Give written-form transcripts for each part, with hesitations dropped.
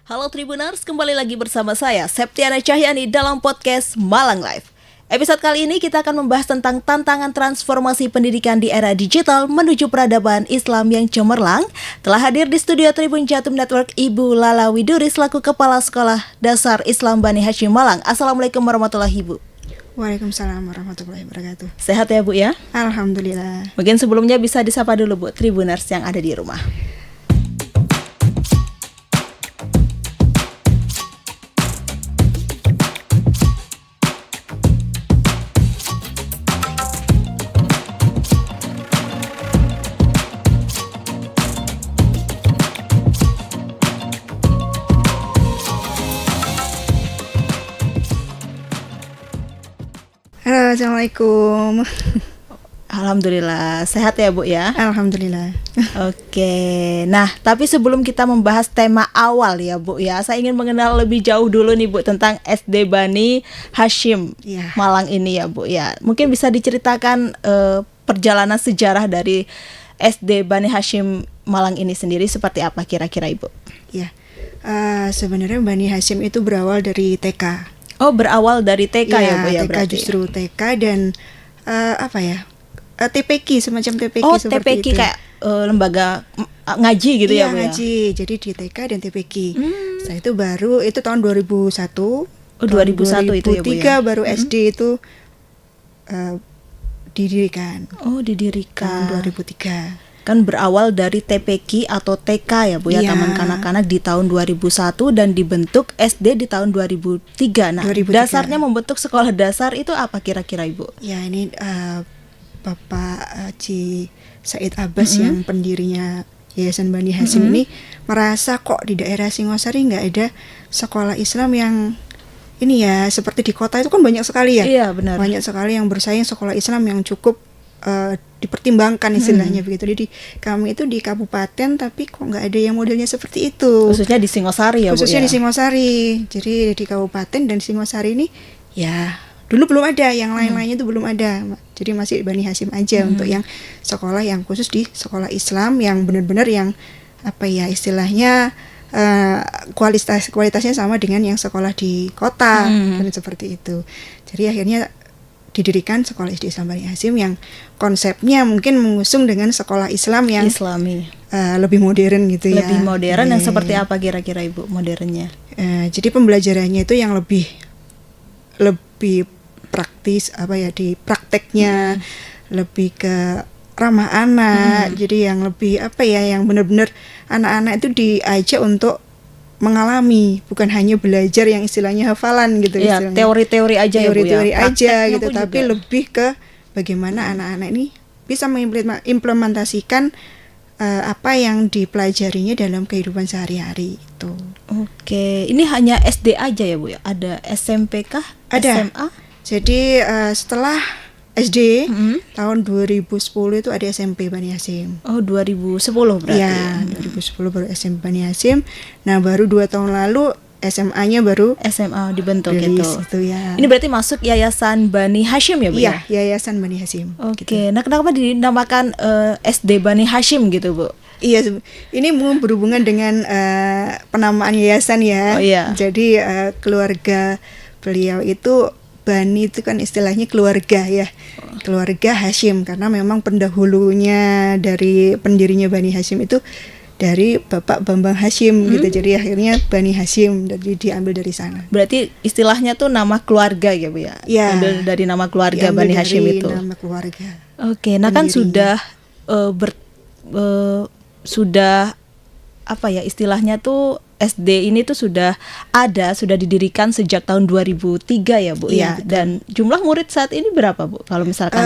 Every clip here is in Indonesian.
Halo Tribuners, kembali lagi bersama saya Septiana Cahyani dalam podcast Malang Live. Episode kali ini kita akan membahas tentang tantangan transformasi pendidikan di era digital menuju peradaban Islam yang cemerlang. Telah hadir di studio Tribun Jatim Network Ibu Lala Widuri selaku Kepala Sekolah Dasar Islam Bani Hashim Malang. Assalamualaikum warahmatullahi wabarakatuh. Waalaikumsalam warahmatullahi wabarakatuh. Sehat ya Bu ya? Alhamdulillah. Mungkin sebelumnya bisa disapa dulu Bu Tribuners yang ada di rumah. Halo, assalamualaikum. Alhamdulillah, sehat ya Bu ya? Alhamdulillah. Oke, nah tapi sebelum kita membahas tema awal ya Bu ya, saya ingin mengenal lebih jauh dulu nih Bu tentang SD Bani Hashim Ya. Malang ini ya Bu ya. Mungkin bisa diceritakan perjalanan sejarah dari SD Bani Hashim Malang ini sendiri seperti apa kira-kira Ibu? Ya, sebenarnya Bani Hashim itu berawal dari TK. Oh, berawal dari TK ya Bu ya TK berarti? justru TK dan TPQ, semacam TPQ Oh, seperti TPQ itu. kayak lembaga ngaji gitu ya Bu ya? ngaji. Jadi di TK dan TPQ. Setelah itu baru itu tahun 2001. Oh, 2001 itu ya Bu ya? 2003 baru SD itu didirikan. Oh, didirikan. Tahun 2003. Kan berawal dari TPQ atau TK ya Bu ya, Iya. Taman Kanak-Kanak di tahun 2001 dan dibentuk SD di tahun 2003. Nah, 2003. dasarnya membentuk sekolah dasar itu apa kira-kira Ibu? Ya, ini Bapak Haji Said Abbas yang pendirinya Yayasan Bani Hashim ini merasa kok di daerah Singosari nggak ada sekolah Islam yang ini ya, seperti di kota itu kan banyak sekali ya. Iya, benar. Banyak sekali yang bersaing sekolah Islam yang cukup dipertimbangkan istilahnya begitu. Jadi kami itu di kabupaten tapi kok nggak ada yang modelnya seperti itu. Khususnya di Singosari ya Bu Khususnya ya? di Singosari. Jadi di kabupaten dan Singosari ini ya dulu belum ada, yang lain-lainnya itu belum ada. Jadi masih Bani Hashim aja untuk yang sekolah yang khusus di sekolah Islam yang benar-benar yang apa ya istilahnya kualitasnya sama dengan yang sekolah di kota dan seperti itu. Jadi akhirnya didirikan sekolah SD Islam Bani Hashim yang konsepnya mungkin mengusung dengan sekolah Islam yang Islami. lebih modern gitu ya. Lebih modern yang Iya. seperti apa kira-kira Ibu modernnya? Jadi pembelajarannya itu yang lebih praktis di prakteknya, lebih ke ramah anak. Jadi yang lebih yang benar-benar anak-anak itu diajak untuk mengalami, bukan hanya belajar yang istilahnya hafalan gitu. Iya, istilahnya. teori-teori aja ya Bu ya? Teori-teori aja Prakteknya gitu, pun tapi juga. lebih ke bagaimana anak-anak ini bisa mengimplementasikan apa yang dipelajarinya dalam kehidupan sehari-hari itu. Oke, ini hanya SD aja ya Bu ya? Ada SMP kah? Ada. SMA? Jadi setelah SD tahun 2010 itu ada SMP Bani Hashim. Oh, 2010 berarti. Ya, 2010 baru SMP Bani Hashim. Nah, baru 2 tahun lalu SMA-nya baru SMA dibentuk rilis gitu. itu ya. Ini berarti masuk Yayasan Bani Hashim ya Bu ya? Iya, Yayasan Bani Hashim. Oke, gitu. nah kenapa dinamakan SD Bani Hashim gitu Bu? Iya, ini berhubungan dengan penamaan yayasan ya. Oh, iya. Jadi keluarga beliau itu Bani itu kan istilahnya keluarga ya, keluarga Hashim, karena memang pendahulunya dari pendirinya Bani Hashim itu dari Bapak Bambang Hashim gitu. Jadi akhirnya Bani Hashim, jadi diambil dari sana. Berarti istilahnya tuh nama keluarga ya Bu ya? Iya. Ambil dari nama keluarga Diambil Bani Hashim dari itu. nama keluarga. Oke, nah kan pendirinya. sudah apa ya istilahnya tuh SD ini tuh sudah didirikan sejak tahun 2003 ya Bu Iya, ya. betul. Dan jumlah murid saat ini berapa Bu? Kalau misalkan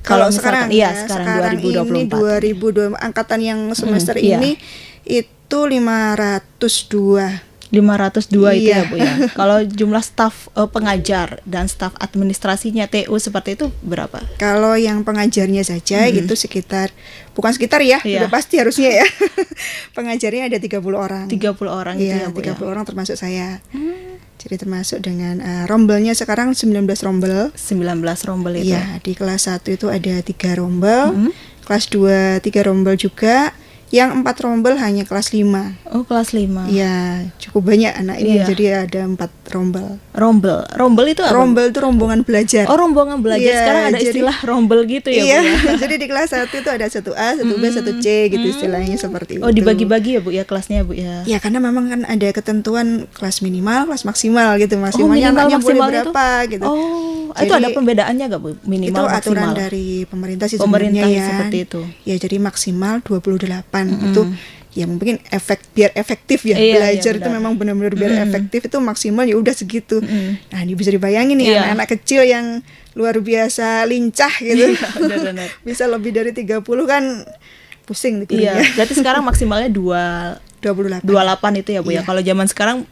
Kalau misalkan, sekarang iya, ya, sekarang ini 2024. 2002 angkatan yang semester iya. ini itu 502. 502 itu ya Iya. Bu ya. Kalau jumlah staf pengajar dan staf administrasinya TU seperti itu berapa? Kalau yang pengajarnya saja gitu bukan sekitar ya, Iya. udah pasti harusnya ya. Pengajarnya ada 30 orang. 30 orang itu Iya, ya Bu 30 ya. orang termasuk saya. Jadi termasuk dengan rombelnya sekarang 19 rombel. 19 rombel itu. Iya, di kelas 1 itu ada 3 rombel. Kelas 2 3 rombel juga. Yang 4 rombel hanya kelas 5. Oh, kelas 5. Ya, cukup banyak anak ini, Iya. jadi ada 4 rombel. Rombel itu apa? Rombel itu rombongan belajar. Oh, rombongan belajar. Iya, Sekarang ada jadi- istilah rombel gitu ya, Iya, Bu ya? jadi di kelas 1 itu ada 1A, 1B, 1C gitu istilahnya seperti itu. Oh, dibagi-bagi ya, Bu ya, kelasnya, Bu ya? Ya, karena memang kan ada ketentuan kelas minimal, kelas maksimal gitu. minimal, Maksimalnya anaknya boleh maksimal berapa gitu. Oh, itu Jadi, ada pembedaannya nggak, Bu? Minimal, itu aturan maksimal? dari pemerintah sih Pemerintah sebenarnya ya. seperti itu. Ya, jadi maksimal 28 itu ya mungkin biar efektif ya, Iya, belajar iya, itu benar. memang benar-benar biar efektif itu maksimal ya udah segitu. Nah, ini bisa dibayangin Iya. ya anak-anak kecil yang luar biasa lincah gitu. Iya, benar-benar. Bisa lebih dari 30 kan pusing nih Iya, gurunya. berarti sekarang maksimalnya 28. 28 itu ya, Bu ya. Iya.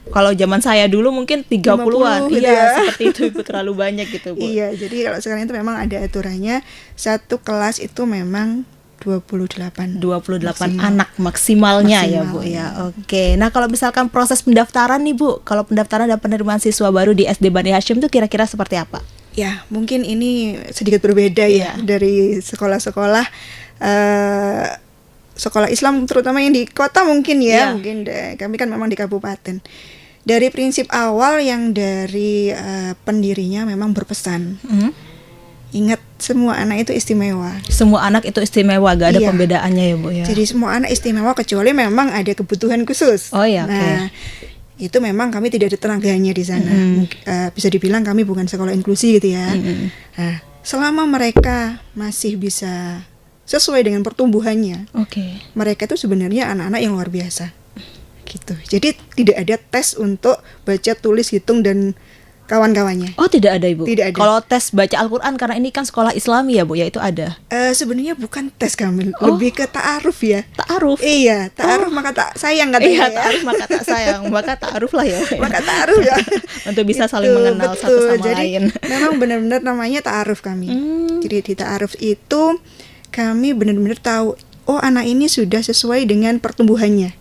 Kalau zaman saya dulu mungkin 30-an. 50 gitu Iya, ya. seperti itu, Ibu, terlalu banyak gitu, Bu. Iya, jadi kalau sekarang itu memang ada aturannya, satu kelas itu memang 28. 28 Maksimal. anak maksimalnya ya, Bu Maksimal, ya. Oke. Nah, kalau misalkan proses pendaftaran nih, Bu, kalau pendaftaran dan penerimaan siswa baru di SD Bani Hasyim itu kira-kira seperti apa? Ya, mungkin ini sedikit berbeda ya Iya. dari sekolah-sekolah sekolah Islam terutama yang di kota mungkin Iya. ya, mungkin kami kan memang di kabupaten. Dari prinsip awal yang dari pendirinya memang berpesan, ingat semua anak itu istimewa. Semua anak itu istimewa, gak ada Iya. pembedaannya ya, Bu ya. Jadi semua anak istimewa kecuali memang ada kebutuhan khusus. Oh iya, oke. Nah, itu memang kami tidak ada tenaganya di sana. Bisa dibilang kami bukan sekolah inklusi gitu ya. Nah, selama mereka masih bisa sesuai dengan pertumbuhannya, Oke. mereka itu sebenarnya anak-anak yang luar biasa. Gitu. Jadi tidak ada tes untuk baca, tulis, hitung dan kawan-kawannya. Oh, tidak ada, Ibu. Tidak ada. Kalau tes baca Al-Qur'an karena ini kan sekolah Islami ya, Bu ya, itu ada. Sebenarnya bukan tes kami, lebih ke ta'aruf ya. Ta'aruf. Iya, ta'aruf maka tak sayang katanya. Iya, ya. ta'aruf maka tak sayang, maka ta'aruf lah ya. Maka ta'aruf ya. Untuk bisa saling Gitu, mengenal betul. satu sama Jadi, lain. memang benar-benar namanya ta'aruf kami. Jadi di ta'aruf itu kami benar-benar tahu, oh anak ini sudah sesuai dengan pertumbuhannya.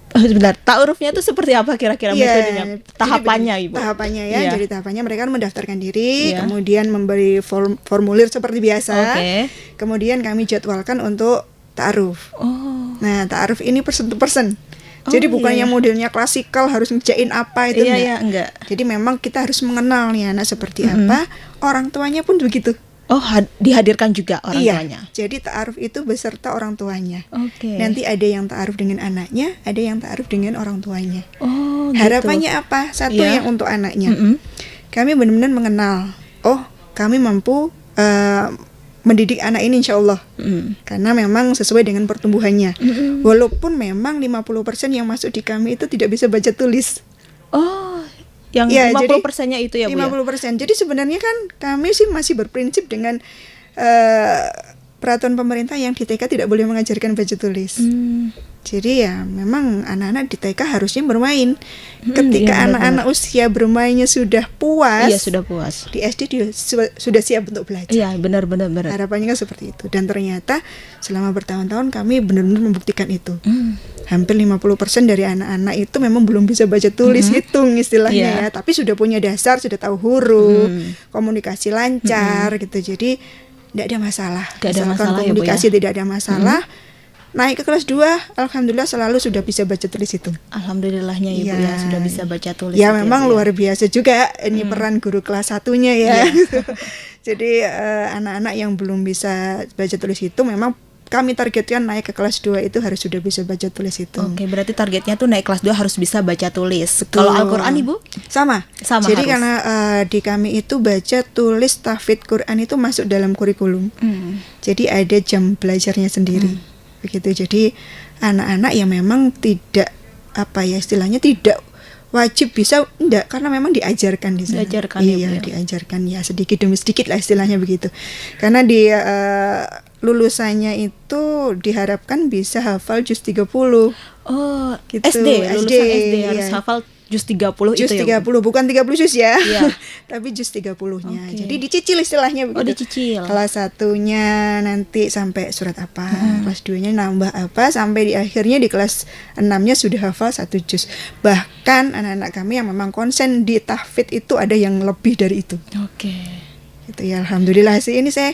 Oh, sebentar, ta'arufnya itu seperti apa kira-kira Iya, metodenya? jadi Tahapannya, begini, Ibu. Tahapannya ya. Iya. Jadi tahapannya mereka mendaftarkan diri, Iya. kemudian memberi formulir seperti biasa. Oke. Kemudian kami jadwalkan untuk ta'aruf. Oh. Nah, ta'aruf ini person to person. Oh, Jadi bukannya iya. modelnya klasikal harus ngerjain apa itu Iya, enggak. iya, enggak. Jadi memang kita harus mengenal nih anak seperti apa, orang tuanya pun begitu. Oh, dihadirkan juga orang Iya. tuanya. Jadi ta'aruf itu beserta orang tuanya. Oke. Nanti ada yang ta'aruf dengan anaknya, ada yang ta'aruf dengan orang tuanya. Oh, gitu. Harapannya apa? Satu Iya. yang untuk anaknya. Mm-mm. Kami benar-benar mengenal. Oh, kami mampu mendidik anak ini insya Allah. Karena memang sesuai dengan pertumbuhannya. Walaupun memang 50% yang masuk di kami itu tidak bisa baca tulis. Oh, yang Iya, 50%-nya itu ya, Bu ya? 50%. Jadi sebenarnya kan kami sih masih berprinsip dengan peraturan pemerintah yang di TK tidak boleh mengajarkan baca tulis. Jadi ya memang anak-anak di TK harusnya bermain. Ketika iya, anak-anak usia bermainnya sudah puas, Iya, sudah puas. di SD dia sudah siap untuk belajar. Iya, benar. Harapannya kan seperti itu. Dan ternyata selama bertahun-tahun kami benar-benar membuktikan itu. Hampir 50% dari anak-anak itu memang belum bisa baca tulis, hitung istilahnya Iya. ya, tapi sudah punya dasar, sudah tahu huruf, komunikasi lancar gitu. Jadi tidak ada masalah. Nggak ada Asalkan masalah ya, Bu, komunikasi ya? tidak ada masalah. Naik ke kelas 2, alhamdulillah selalu sudah bisa baca tulis hitung. Alhamdulillahnya Ibu Iya. ya sudah bisa baca tulis. Ya gitu memang Bu, luar biasa juga ini peran guru kelas 1-nya ya. Jadi anak-anak yang belum bisa baca tulis hitung memang kami targetkan naik ke kelas 2 itu harus sudah bisa baca tulis hitung. Oke, berarti targetnya tuh naik kelas 2 harus bisa baca tulis. Betul. Kalau Al-Qur'an Ibu? Sama. Sama Jadi harus. karena di kami itu baca tulis tahfidz Quran itu masuk dalam kurikulum. Jadi ada jam belajarnya sendiri. Begitu. Jadi anak-anak yang memang tidak istilahnya tidak wajib bisa enggak karena memang diajarkan di sana. Diajarkan ya, iya, Bu, ya. diajarkan ya sedikit demi sedikit lah istilahnya begitu. Karena di lulusannya itu diharapkan bisa hafal juz 30. Oh, Gitu, SD, lulusan SD harus iya. hafal juz 30 Juz itu ya. 30, bukan 30 juz ya. Iya. Tapi juz 30-nya. Oke. Jadi dicicil istilahnya begitu. Oh, dicicil. Kelas 1-nya nanti sampai surat apa, kelas 2-nya nambah apa, sampai di akhirnya di kelas 6-nya sudah hafal 1 juz. Bahkan anak-anak kami yang memang konsen di tahfidz itu ada yang lebih dari itu. Oke. Itu ya alhamdulillah sih, ini saya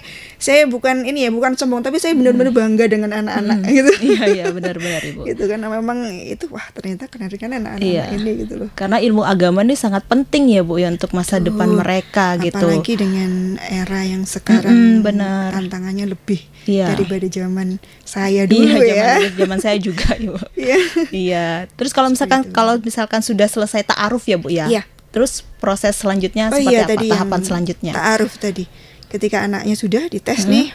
bukan ini ya, bukan sombong, tapi saya benar-benar bangga dengan anak-anak gitu. Iya benar-benar Ibu. Gitu karena memang itu wah ternyata keren kan anak-anak ini gitu loh. Karena ilmu agama ini sangat penting ya Bu ya untuk masa depan mereka gitu. Apalagi dengan era yang sekarang benar. tantangannya lebih Iya. daripada zaman saya dulu Zaman saya juga Ibu. Iya. Terus kalau misalkan sudah selesai ta'aruf ya Bu ya. Iya. Terus proses selanjutnya seperti apa? Tahapan selanjutnya. Ta'aruf tadi. Ketika anaknya sudah dites nih,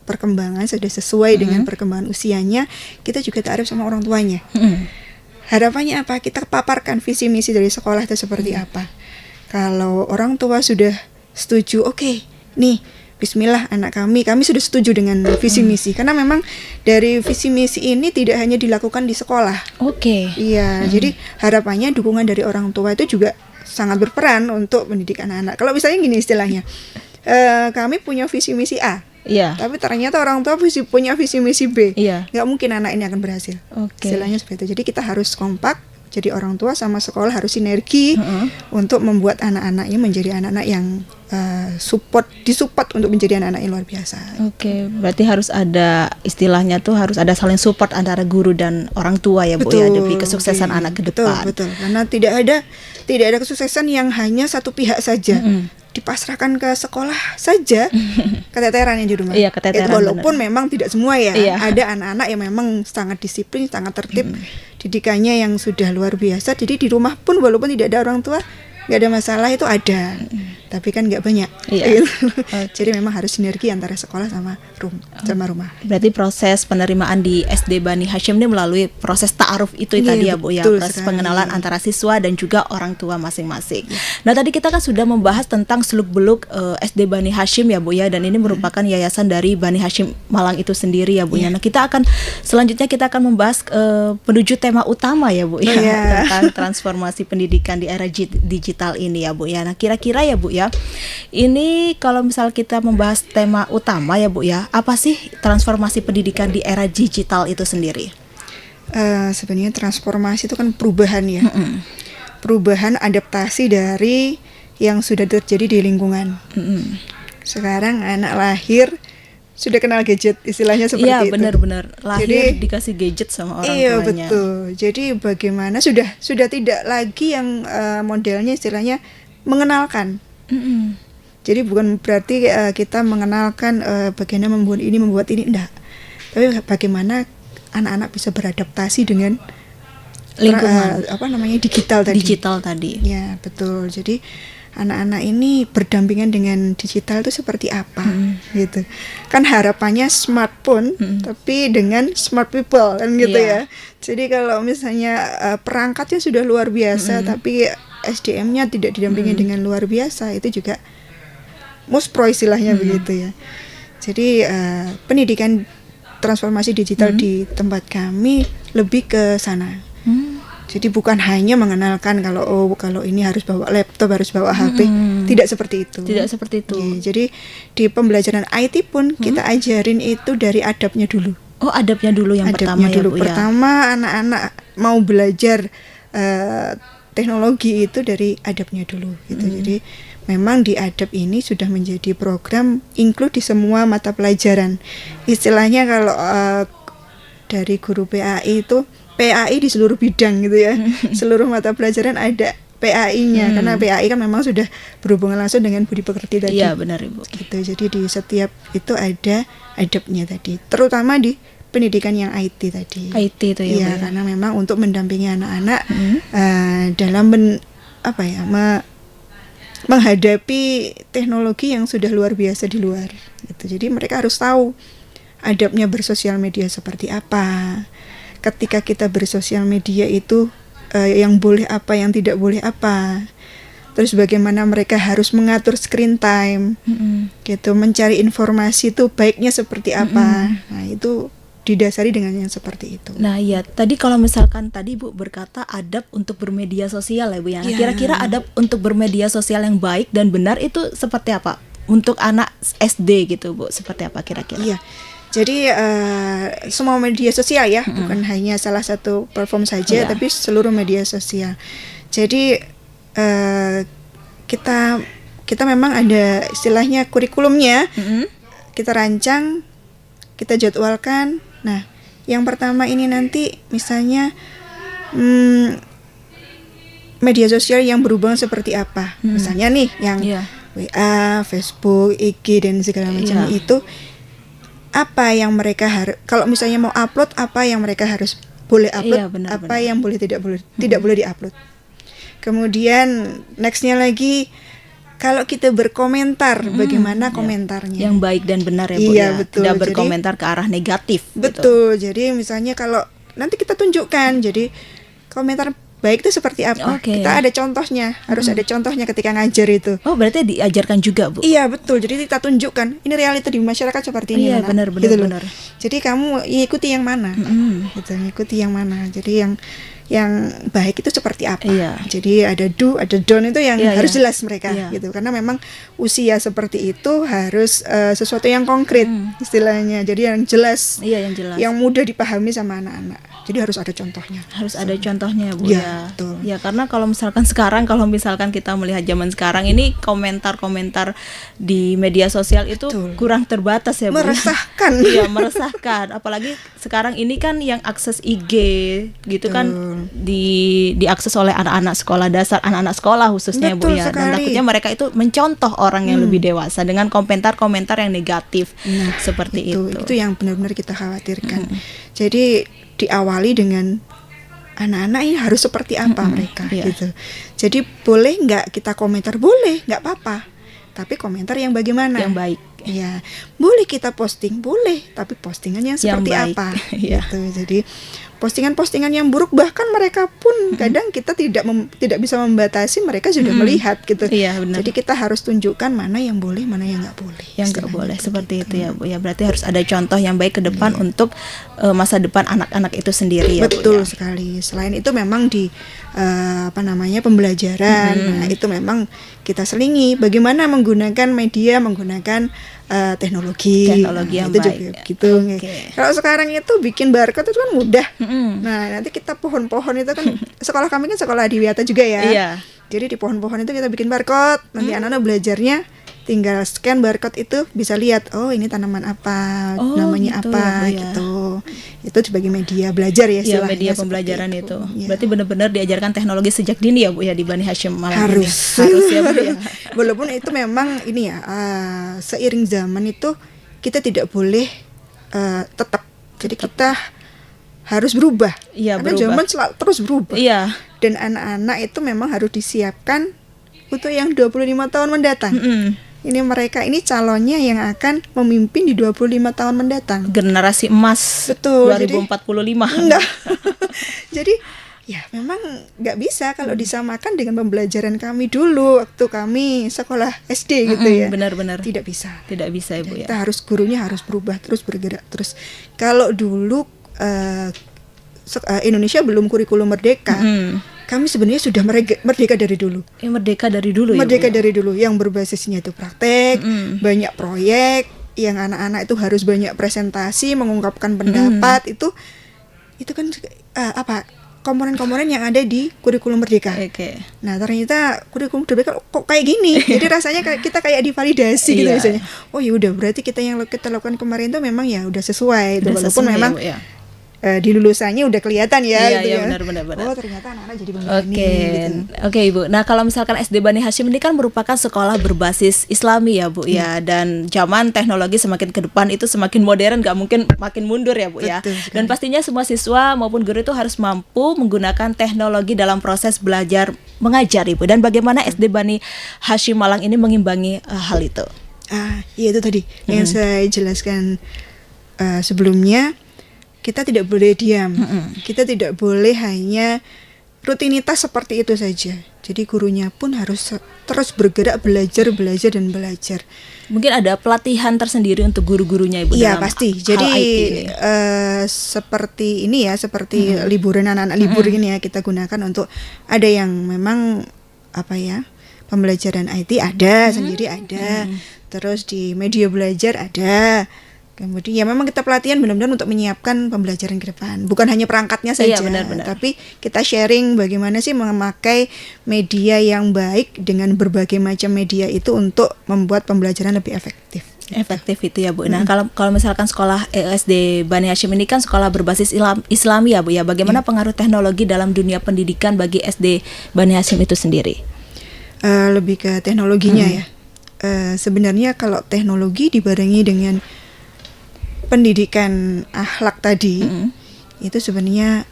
perkembangan sudah sesuai dengan perkembangan usianya, kita juga ta'aruf sama orang tuanya. Harapannya apa? Kita paparkan visi misi dari sekolah itu seperti apa. Kalau orang tua sudah setuju, oke, nih bismillah anak kami sudah setuju dengan visi misi. Karena memang dari visi misi ini tidak hanya dilakukan di sekolah. Oke. Iya, jadi harapannya dukungan dari orang tua itu juga sangat berperan untuk mendidik anak-anak. Kalau misalnya gini istilahnya, kami punya visi misi A, tapi ternyata orang tua punya visi misi B, nggak mungkin anak ini akan berhasil. Istilahnya seperti itu. Jadi kita harus kompak. Jadi orang tua sama sekolah harus sinergi untuk membuat anak-anaknya menjadi anak-anak yang disupport untuk menjadi anak-anak yang luar biasa. Oke, berarti harus ada istilahnya tuh harus ada saling support antara guru dan orang tua ya Bu ya demi kesuksesan anak ke depan. Betul. Karena tidak ada kesuksesan yang hanya satu pihak saja. Dipasrahkan ke sekolah saja, keteteran yang di rumah. Iya, keteteran. Walaupun memang tidak semua ya, ada anak-anak yang memang sangat disiplin, sangat tertib, didikannya yang sudah luar biasa. Jadi di rumah pun walaupun tidak ada orang tua, nggak ada masalah, itu ada, tapi kan nggak banyak. Jadi memang harus sinergi antara sekolah sama rumah. Berarti proses penerimaan di SD Bani Hasyim ini melalui proses ta'aruf itu tadi ya Bu ya, proses pengenalan antara siswa dan juga orang tua masing-masing. Nah tadi kita kan sudah membahas tentang seluk-beluk SD Bani Hasyim ya Bu ya, dan ini merupakan yayasan dari Bani Hasyim Malang itu sendiri ya Bu ya. Nah selanjutnya kita akan membahas menuju tema utama ya Bu ya, tentang transformasi pendidikan di era digital ini ya Bu ya. Nah kira-kira ya Bu ya, ini kalau misal kita membahas tema utama ya Bu ya, apa sih transformasi pendidikan di era digital itu sendiri? Sebenarnya transformasi itu kan perubahan ya, perubahan adaptasi dari yang sudah terjadi di lingkungan. Sekarang anak lahir sudah kenal gadget, istilahnya seperti itu. Iya benar-benar lahir dikasih gadget sama orang tuanya. Iya betul. Jadi bagaimana sudah tidak lagi yang modelnya istilahnya mengenalkan. Jadi bukan berarti kita mengenalkan bagaimana membuat ini enggak. Tapi bagaimana anak-anak bisa beradaptasi dengan lingkungan digital tadi. Ya betul. Jadi anak-anak ini berdampingan dengan digital itu seperti apa gitu. Kan harapannya smartphone tapi dengan smart people kan gitu ya. Jadi kalau misalnya perangkatnya sudah luar biasa tapi SDM-nya tidak didampingi dengan luar biasa, itu juga muspro istilahnya begitu ya. Jadi pendidikan transformasi digital di tempat kami lebih ke sana. Jadi bukan hanya mengenalkan kalau ini harus bawa laptop, harus bawa HP, tidak seperti itu. Tidak seperti itu. Ya, jadi di pembelajaran IT pun kita ajarin itu dari adabnya dulu. Oh, adabnya dulu yang pertama ya Bu ya. Pertama anak-anak mau belajar teknologi itu dari adabnya dulu gitu. Jadi memang di adab ini sudah menjadi program include di semua mata pelajaran. Istilahnya kalau dari guru PAI itu PAI di seluruh bidang gitu ya. Seluruh mata pelajaran ada PAI-nya karena PAI kan memang sudah berhubungan langsung dengan budi pekerti tadi. Iya, benar Ibu. Gitu. Jadi di setiap itu ada adabnya tadi. Terutama di pendidikan yang IT tadi. IT itu ya. Iya, karena memang untuk mendampingi anak-anak dalam menghadapi teknologi yang sudah luar biasa di luar gitu. Jadi mereka harus tahu adabnya bersosial media seperti apa. Ketika kita bersosial media itu yang boleh apa, yang tidak boleh apa. Terus bagaimana mereka harus mengatur screen time, gitu, mencari informasi itu baiknya seperti apa. Nah itu didasari dengan yang seperti itu. Nah ya, tadi kalau misalkan tadi Bu berkata adab untuk bermedia sosial ya Bu ya. Nah, kira-kira adab untuk bermedia sosial yang baik dan benar itu seperti apa? Untuk anak SD gitu Bu, seperti apa kira-kira? Iya. Jadi semua media sosial ya, bukan hanya salah satu platform saja, tapi seluruh media sosial. Jadi kita kita memang ada istilahnya kurikulumnya, kita rancang, kita jadwalkan. Nah, yang pertama ini nanti misalnya media sosial yang berhubungan seperti apa. Misalnya nih yang WA, Facebook, IG dan segala macam itu apa yang mereka harus, kalau misalnya mau upload, apa yang mereka harus boleh upload, apa yang tidak boleh diupload. Kemudian nextnya lagi, kalau kita berkomentar, bagaimana komentarnya? Yang baik dan benar ya Bu. Iya, betul. Tidak berkomentar ke arah negatif. Betul. Gitu. Jadi misalnya kalau nanti kita tunjukkan, jadi komentar baik itu seperti apa? Kita ada contohnya, harus ada contohnya ketika ngajar itu. Oh, berarti diajarkan juga Bu? Iya, betul. Jadi kita tunjukkan, ini realita di masyarakat seperti ini. Iya, benar. Jadi kamu ikuti yang mana? Gitu, ikuti yang mana. Jadi yang baik itu seperti apa? Jadi ada do, ada don't itu yang harus jelas mereka, gitu. Karena memang usia seperti itu harus sesuatu yang konkret istilahnya. Jadi yang jelas, yang mudah dipahami sama anak-anak. Jadi harus ada contohnya. Harus ada contohnya Bu Betul. Ya, karena kalau misalkan kita melihat zaman sekarang ini komentar-komentar di media sosial itu kurang terbatas ya Bu. Meresahkan. Iya, meresahkan. Apalagi sekarang ini kan yang akses IG gitu kan diakses oleh anak-anak sekolah dasar, anak-anak sekolah khususnya Bu ya. Dan takutnya mereka itu mencontoh orang yang lebih dewasa dengan komentar-komentar yang negatif seperti itu. Itu yang benar-benar kita khawatirkan. Jadi diawali dengan anak-anak ini harus seperti apa mereka gitu. Jadi boleh nggak kita komentar? Boleh, nggak apa-apa. Tapi komentar yang bagaimana? Yang baik. Ya, boleh kita posting, boleh. Tapi postingannya seperti apa? Gitu. Jadi postingan-postingan yang buruk, bahkan mereka pun kadang kita tidak bisa membatasi, mereka sudah melihat gitu. Jadi kita harus tunjukkan mana yang boleh, mana yang nggak boleh. Yang nggak boleh seperti itu ya Bu ya. Berarti harus ada contoh yang baik ke depan untuk masa depan anak-anak itu sendiri ya Bu. Betul sekali. Selain itu memang di pembelajaran, nah itu memang kita selingi bagaimana menggunakan media, menggunakan teknologi yang itu baik. Juga gitu. Kalau sekarang itu bikin barcode itu kan mudah. Nah, nanti kita pohon-pohon itu kan sekolah kami kan sekolah adiwiyata juga ya. Jadi di pohon-pohon itu kita bikin barcode. Nanti anak-anak belajarnya tinggal scan barcode itu bisa lihat, oh ini tanaman apa, namanya gitu, apa gitu. Itu sebagai media belajar ya istilahnya. Media pembelajaran itu. Berarti benar-benar diajarkan teknologi sejak dini ya Bu ya di Bani Hasyim Malang harus. ini. Harus ya Bu ya. Walaupun itu memang ini ya seiring zaman itu kita tidak boleh tetap. Jadi kita harus berubah. Karena zaman terus berubah. Dan anak-anak itu memang harus disiapkan untuk yang 25 tahun mendatang. Ini mereka ini calonnya yang akan memimpin di 25 tahun mendatang. Generasi emas. Betul. 2045. Enggak. Jadi ya memang nggak bisa kalau disamakan dengan pembelajaran kami dulu waktu kami sekolah SD gitu ya. Benar-benar. Tidak bisa. Tidak bisa Ibu ya. Kita gurunya harus berubah terus, bergerak terus. Kalau dulu Indonesia belum kurikulum merdeka. Kami sebenarnya sudah merdeka dari dulu. Merdeka dari dulu ya. Merdeka dari dulu, yang berbasisnya itu praktek, banyak proyek, yang anak-anak itu harus banyak presentasi, mengungkapkan pendapat, itu kan komponen-komponen yang ada di kurikulum merdeka. Nah, ternyata kurikulum merdeka kok kayak gini. Jadi rasanya kita kayak divalidasi gitu misalnya. Oh ya udah, berarti yang kita lakukan kemarin itu memang ya udah sesuai. Walaupun memang di lulusannya udah kelihatan ya. Iya, benar. Oh, ternyata anak-anak jadi begini. Oke, Ibu. Nah, kalau misalkan SD Bani Hasyim ini kan merupakan sekolah berbasis Islami ya, Bu ya. Dan zaman teknologi semakin ke depan itu semakin modern, gak mungkin makin mundur ya, Bu ya. Dan pastinya semua siswa maupun guru itu harus mampu menggunakan teknologi dalam proses belajar mengajar, Ibu. Dan bagaimana SD Bani Hasyim Malang ini mengimbangi hal itu? Iya itu tadi yang saya jelaskan sebelumnya. Kita tidak boleh diam, kita tidak boleh hanya rutinitas seperti itu saja. Jadi gurunya pun harus terus bergerak, belajar. Mungkin ada pelatihan tersendiri untuk guru-gurunya Ibu? Iya pasti. Jadi seperti ini ya, seperti liburan anak-anak libur ini ya, kita gunakan untuk ada yang memang pembelajaran IT ada sendiri ada, terus di media belajar ada. Kemudian ya memang kita pelatihan benar-benar untuk menyiapkan pembelajaran ke depan. Bukan hanya perangkatnya saja, Iya, benar-benar. tapi kita sharing bagaimana sih memakai media yang baik dengan berbagai macam media itu untuk membuat pembelajaran lebih efektif. Efektif itu ya Bu. Nah, kalau misalkan sekolah SD Bani Hashim ini kan sekolah berbasis Islami ya Bu ya. Bagaimana pengaruh teknologi dalam dunia pendidikan bagi SD Bani Hashim itu sendiri? Lebih ke teknologinya ya. Sebenarnya kalau teknologi dibarengi dengan pendidikan akhlak tadi, itu sebenarnya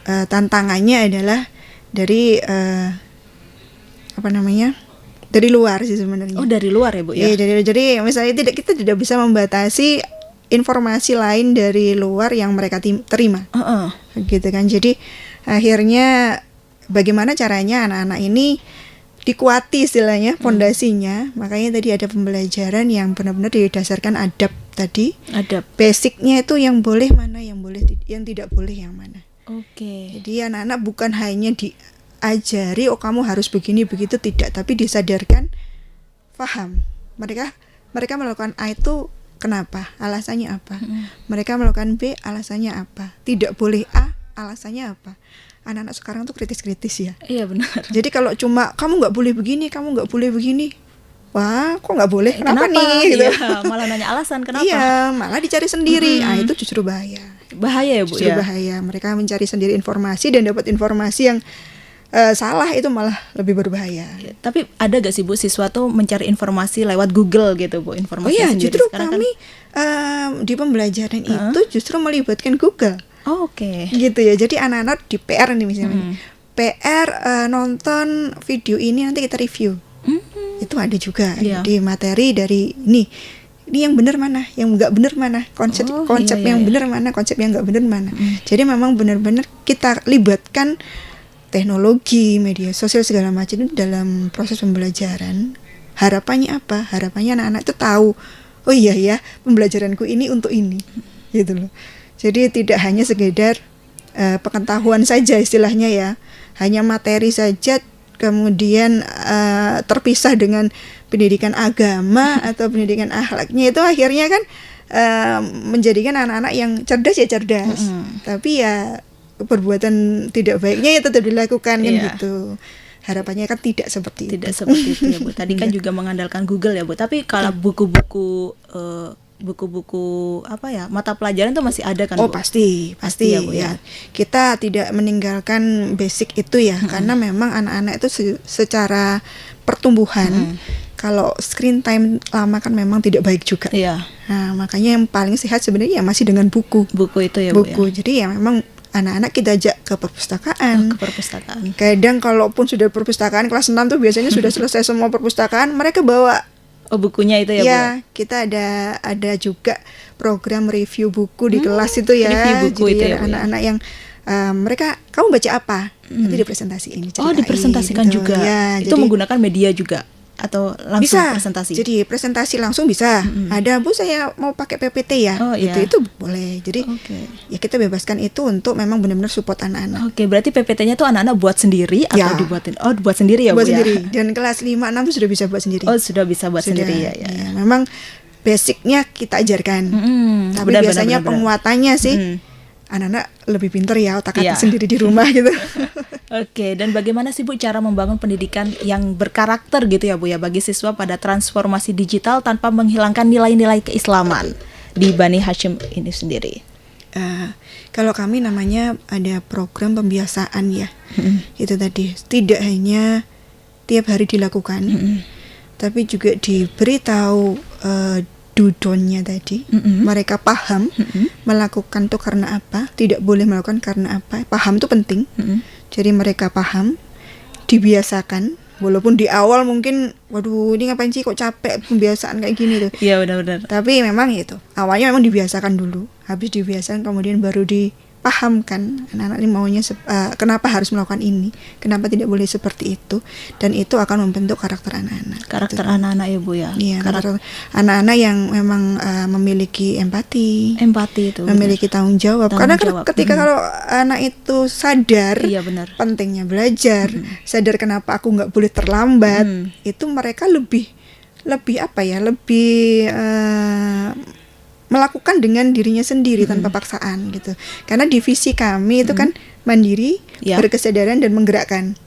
tantangannya adalah dari dari luar sih sebenarnya. Oh, dari luar ya Bu ya? Iya, jadi misalnya kita tidak bisa membatasi informasi lain dari luar yang mereka terima, gitu kan. Jadi akhirnya bagaimana caranya anak-anak ini dikuati istilahnya fondasinya. Makanya tadi ada pembelajaran yang benar-benar didasarkan adab tadi. Adab. Basicnya itu yang boleh mana, yang boleh, yang tidak boleh yang mana. Oke. Jadi anak-anak bukan hanya diajari oh kamu harus begini begitu, tidak, tapi disadarkan, paham. Mereka melakukan A itu kenapa? Alasannya apa? Mereka melakukan B, alasannya apa? Tidak boleh A, alasannya apa? Anak-anak sekarang tuh kritis-kritis ya. Iya benar. Jadi kalau cuma kamu nggak boleh begini, kamu nggak boleh begini, wah kok nggak boleh? Kenapa nih? Gitu. Iya, malah nanya alasan kenapa? Iya, malah dicari sendiri. Itu justru bahaya. Bahaya ya Bu Justru ya. bahaya. Mereka mencari sendiri informasi dan dapat informasi yang salah, itu malah lebih berbahaya. Tapi ada gak sih Bu siswa tuh mencari informasi lewat Google gitu Bu, informasi Oh iya, sendiri? justru Sekarang kami di pembelajaran itu justru melibatkan Google. Oh, oke. Gitu ya. Jadi anak-anak di PR nih misalnya. PR nonton video ini nanti kita review. Itu ada juga. Iya. Jadi materi dari ini yang benar mana, yang nggak benar mana, konsep yang benar mana, konsep yang nggak benar mana. Jadi memang benar-benar kita libatkan teknologi, media sosial segala macam itu dalam proses pembelajaran. Harapannya apa? Harapannya anak-anak itu tahu, oh iya ya, pembelajaranku ini untuk ini, gitu loh. Jadi tidak hanya sekedar pengetahuan saja istilahnya ya, hanya materi saja, kemudian terpisah dengan pendidikan agama atau pendidikan akhlaknya, itu akhirnya kan menjadikan anak-anak yang cerdas ya cerdas, tapi ya perbuatan tidak baiknya ya tetap dilakukan kan gitu. Harapannya kan tidak seperti itu. Tidak seperti itu ya Bu. Tadi kan juga mengandalkan Google ya Bu. Tapi kalau buku-buku apa ya, mata pelajaran itu masih ada kan Bu? Oh pasti ya Bu ya. Kita tidak meninggalkan basic itu ya, karena memang anak-anak itu secara pertumbuhan kalau screen time lama kan memang tidak baik juga. Iya. Nah makanya yang paling sehat sebenarnya ya masih dengan buku. Buku itu ya Bu. Buku. Ya? Jadi ya memang anak-anak kita ajak ke perpustakaan. Ke perpustakaan. Kadang kalaupun sudah perpustakaan kelas 6 tuh biasanya sudah selesai semua perpustakaan, mereka bawa bukunya itu ya Bu. Ya, kita ada juga program review buku di kelas itu ya. Review buku jadi itu ya, anak-anak yang mereka, kamu baca apa? Nanti dipresentasiin. Oh, dipresentasikan gitu. juga. Ya, itu jadi, menggunakan media juga atau langsung bisa presentasi? Jadi presentasi langsung bisa. Ada Bu saya mau pakai PPT ya. Oh, iya. Itu boleh. Jadi ya kita bebaskan itu untuk memang benar-benar support anak-anak. Oke, berarti PPT-nya tuh anak-anak buat sendiri atau Ya. dibuatin? Oh, buat sendiri ya Buat Bu sendiri. ya. Dan kelas 5 6 tuh sudah bisa buat sendiri. Oh, sudah bisa buat Sudah, sendiri ya. ya. Memang basicnya kita ajarkan. Tapi Benar, biasanya benar. penguatannya sih anak-anak lebih pintar ya, otak-atik Iya. sendiri di rumah gitu. Oke, dan bagaimana sih Bu cara membangun pendidikan yang berkarakter gitu ya Bu ya bagi siswa pada transformasi digital tanpa menghilangkan nilai-nilai keislaman di Bani Hashim ini sendiri? Kalau kami namanya ada program pembiasaan ya. Itu tadi tidak hanya tiap hari dilakukan, tapi juga diberitahu dudonnya tadi. Mereka paham melakukan tuh karena apa, tidak boleh melakukan karena apa. Paham tuh penting. Jadi mereka paham, dibiasakan. Walaupun di awal mungkin, waduh ini ngapain sih kok capek pembiasaan kayak gini tuh. Iya benar-benar. Tapi memang itu awalnya memang dibiasakan dulu, habis dibiasakan kemudian baru dipahamkan anak-anak ini maunya kenapa harus melakukan ini, kenapa tidak boleh seperti itu, dan itu akan membentuk karakter anak-anak. Karakter gitu. anak-anak ya Bu ya. Iya, karakter anak-anak yang memang memiliki empati itu. memiliki tanggung jawab. Karena ketika kalau anak itu sadar Iya benar. pentingnya belajar, sadar kenapa aku nggak boleh terlambat, itu mereka lebih apa ya, lebih melakukan dengan dirinya sendiri tanpa paksaan gitu. Karena di visi kami itu kan mandiri, berkesadaran dan menggerakkan.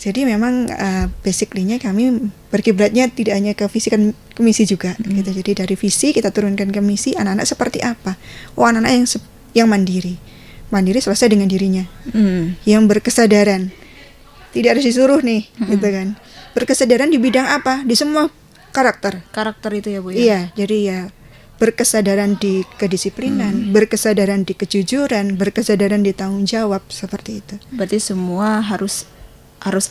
Jadi memang basically-nya kami berkiblatnya tidak hanya ke visi kan ke misi juga gitu. Jadi dari visi kita turunkan ke misi, anak-anak seperti apa? Oh, anak-anak yang mandiri. Mandiri selesai dengan dirinya. Yang berkesadaran. Tidak harus disuruh nih, gitu kan. Berkesadaran di bidang apa? Di semua karakter. Karakter itu ya Bu ya. Iya, jadi ya berkesadaran di kedisiplinan, berkesadaran di kejujuran, berkesadaran di tanggung jawab, seperti itu. Berarti semua harus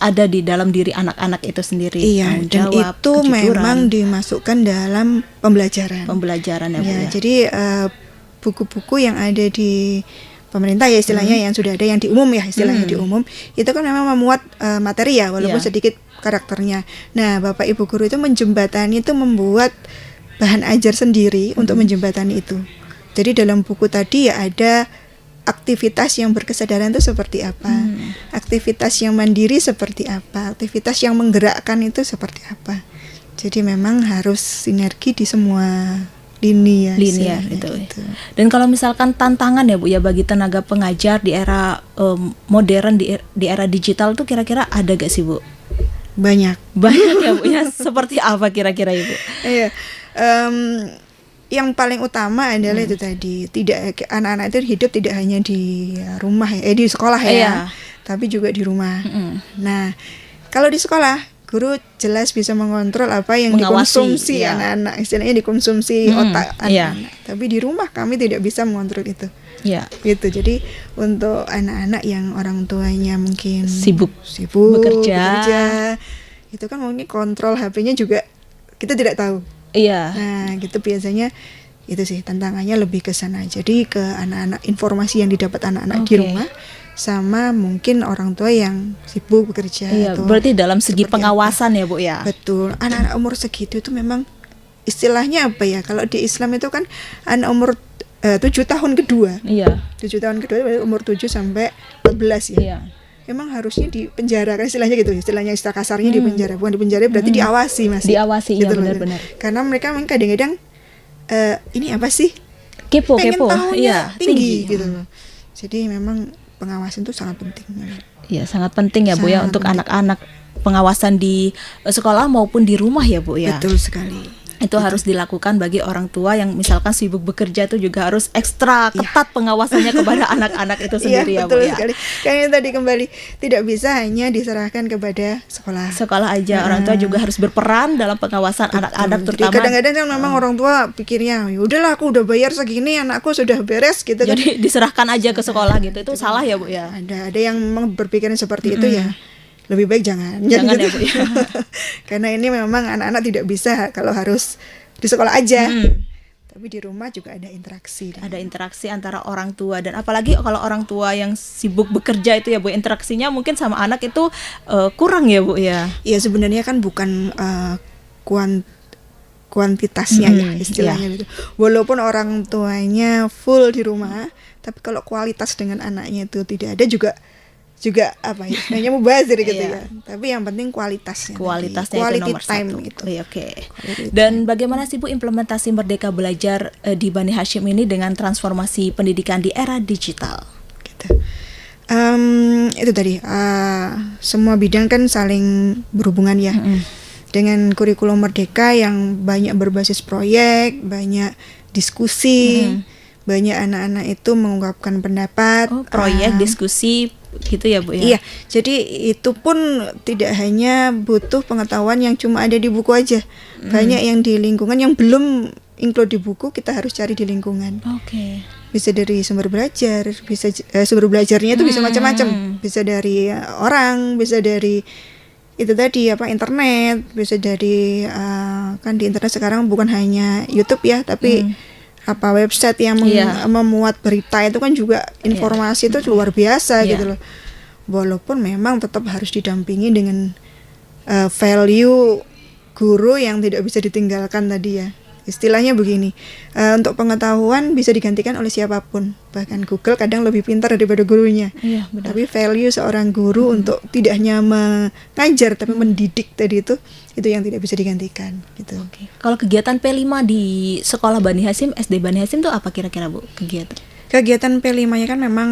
ada di dalam diri anak-anak itu sendiri. Iya, tanggung dan jawab, itu kejujuran. memang dimasukkan dalam pembelajaran. Pembelajaran ya Bu ya. Jadi buku-buku yang ada di pemerintah ya istilahnya yang sudah ada yang di umum ya istilahnya di umum itu kan memang memuat materi ya walaupun sedikit karakternya. Nah, Bapak Ibu guru itu menjembatani itu membuat bahan ajar sendiri untuk menjembatani itu. Jadi dalam buku tadi ya ada aktivitas yang berkesadaran itu seperti apa, aktivitas yang mandiri seperti apa, aktivitas yang menggerakkan itu seperti apa. Jadi memang harus sinergi di semua linear itu. Dan kalau misalkan tantangan ya Bu ya bagi tenaga pengajar di era modern di era digital tuh kira-kira ada gak sih Bu? Banyak ya Bu ya. Seperti apa kira-kira Ibu? Iya. Yang paling utama adalah itu tadi, tidak anak-anak itu hidup tidak hanya di rumah ya, di sekolah ya, tapi juga di rumah. Nah, kalau di sekolah guru jelas bisa mengontrol apa yang dikonsumsi anak-anak, istilahnya dikonsumsi otak anak-anak. Tapi di rumah kami tidak bisa mengontrol itu. Gitu. Jadi untuk anak-anak yang orang tuanya mungkin sibuk bekerja, itu kan mungkin kontrol HP-nya juga kita tidak tahu. Nah, gitu biasanya itu sih tantangannya lebih ke sana. Jadi ke anak-anak, informasi yang didapat anak-anak di rumah sama mungkin orang tua yang sibuk bekerja. Berarti dalam segi pengawasan ya Bu ya. Betul. Anak-anak umur segitu itu memang istilahnya apa ya? Kalau di Islam itu kan anak umur 7 tahun kedua. 7 tahun kedua umur 7 sampai 14 ya. Memang harusnya di penjara kan istilahnya gitu, istilahnya istilah kasarnya di penjara, bukan di penjara berarti diawasi masih. Diawasi gitu benar-benar. Karena mereka kadang-kadang ini apa sih? Kepo tahunya tinggi gitu loh. Jadi memang pengawasan itu sangat penting. Iya, sangat penting ya Bu ya untuk anak-anak, pengawasan di sekolah maupun di rumah ya Bu ya. Betul sekali. Itu harus dilakukan bagi orang tua yang misalkan sibuk bekerja, itu juga harus ekstra ketat pengawasannya kepada anak-anak itu sendiri ya Bu ya. Betul sekali. Karena tadi kembali tidak bisa hanya diserahkan kepada sekolah. Sekolah aja, orang tua juga harus berperan dalam pengawasan anak-anak terutama. Jadi kadang-kadang kan memang orang tua pikirnya, ya udahlah aku udah bayar segini, anakku sudah beres gitu kan. Jadi diserahkan aja ke sekolah gitu. Itu salah ya Bu ya. Ada yang memang berpikiran seperti itu ya. Lebih baik jangan gitu. Ya Bu ya. Karena ini memang anak-anak tidak bisa kalau harus di sekolah aja. Tapi di rumah juga ada interaksi. Ada interaksi antara orang tua, dan apalagi kalau orang tua yang sibuk bekerja itu ya Bu, interaksinya mungkin sama anak itu kurang ya Bu ya. Iya, sebenarnya kan bukan kuantitasnya ya istilahnya gitu. Walaupun orang tuanya full di rumah, tapi kalau kualitas dengan anaknya itu tidak ada juga apa ya, istilahnya mubazir gitu ya. Tapi yang penting kualitasnya itu quality nomor time 1 gitu. Dan bagaimana sih Bu implementasi Merdeka Belajar di Bani Hasyim ini dengan transformasi pendidikan di era digital gitu. Itu tadi semua bidang kan saling berhubungan ya. Dengan kurikulum Merdeka yang banyak berbasis proyek, banyak diskusi, banyak anak-anak itu mengungkapkan pendapat, proyek, diskusi gitu ya Bu ya. Iya, jadi itu pun tidak hanya butuh pengetahuan yang cuma ada di buku aja. Banyak yang di lingkungan yang belum include di buku, kita harus cari di lingkungan. Bisa dari sumber belajar, bisa sumber belajarnya itu bisa macam-macam. Bisa dari orang, bisa dari itu tadi internet, bisa dari kan di internet sekarang bukan hanya YouTube ya, tapi website yang memuat berita itu kan juga informasi itu luar biasa gitu loh. Walaupun memang tetap harus didampingi dengan value guru yang tidak bisa ditinggalkan tadi ya. istilahnya begini, untuk pengetahuan bisa digantikan oleh siapapun, bahkan Google kadang lebih pintar daripada gurunya. Iya, benar. Tapi value seorang guru untuk tidak hanya mengajar tapi mendidik tadi itu yang tidak bisa digantikan gitu. Oke. Kalau kegiatan P5 di sekolah Bani Hasyim, SD Bani Hasyim tuh apa kira-kira Bu kegiatan? Kegiatan P5-nya kan memang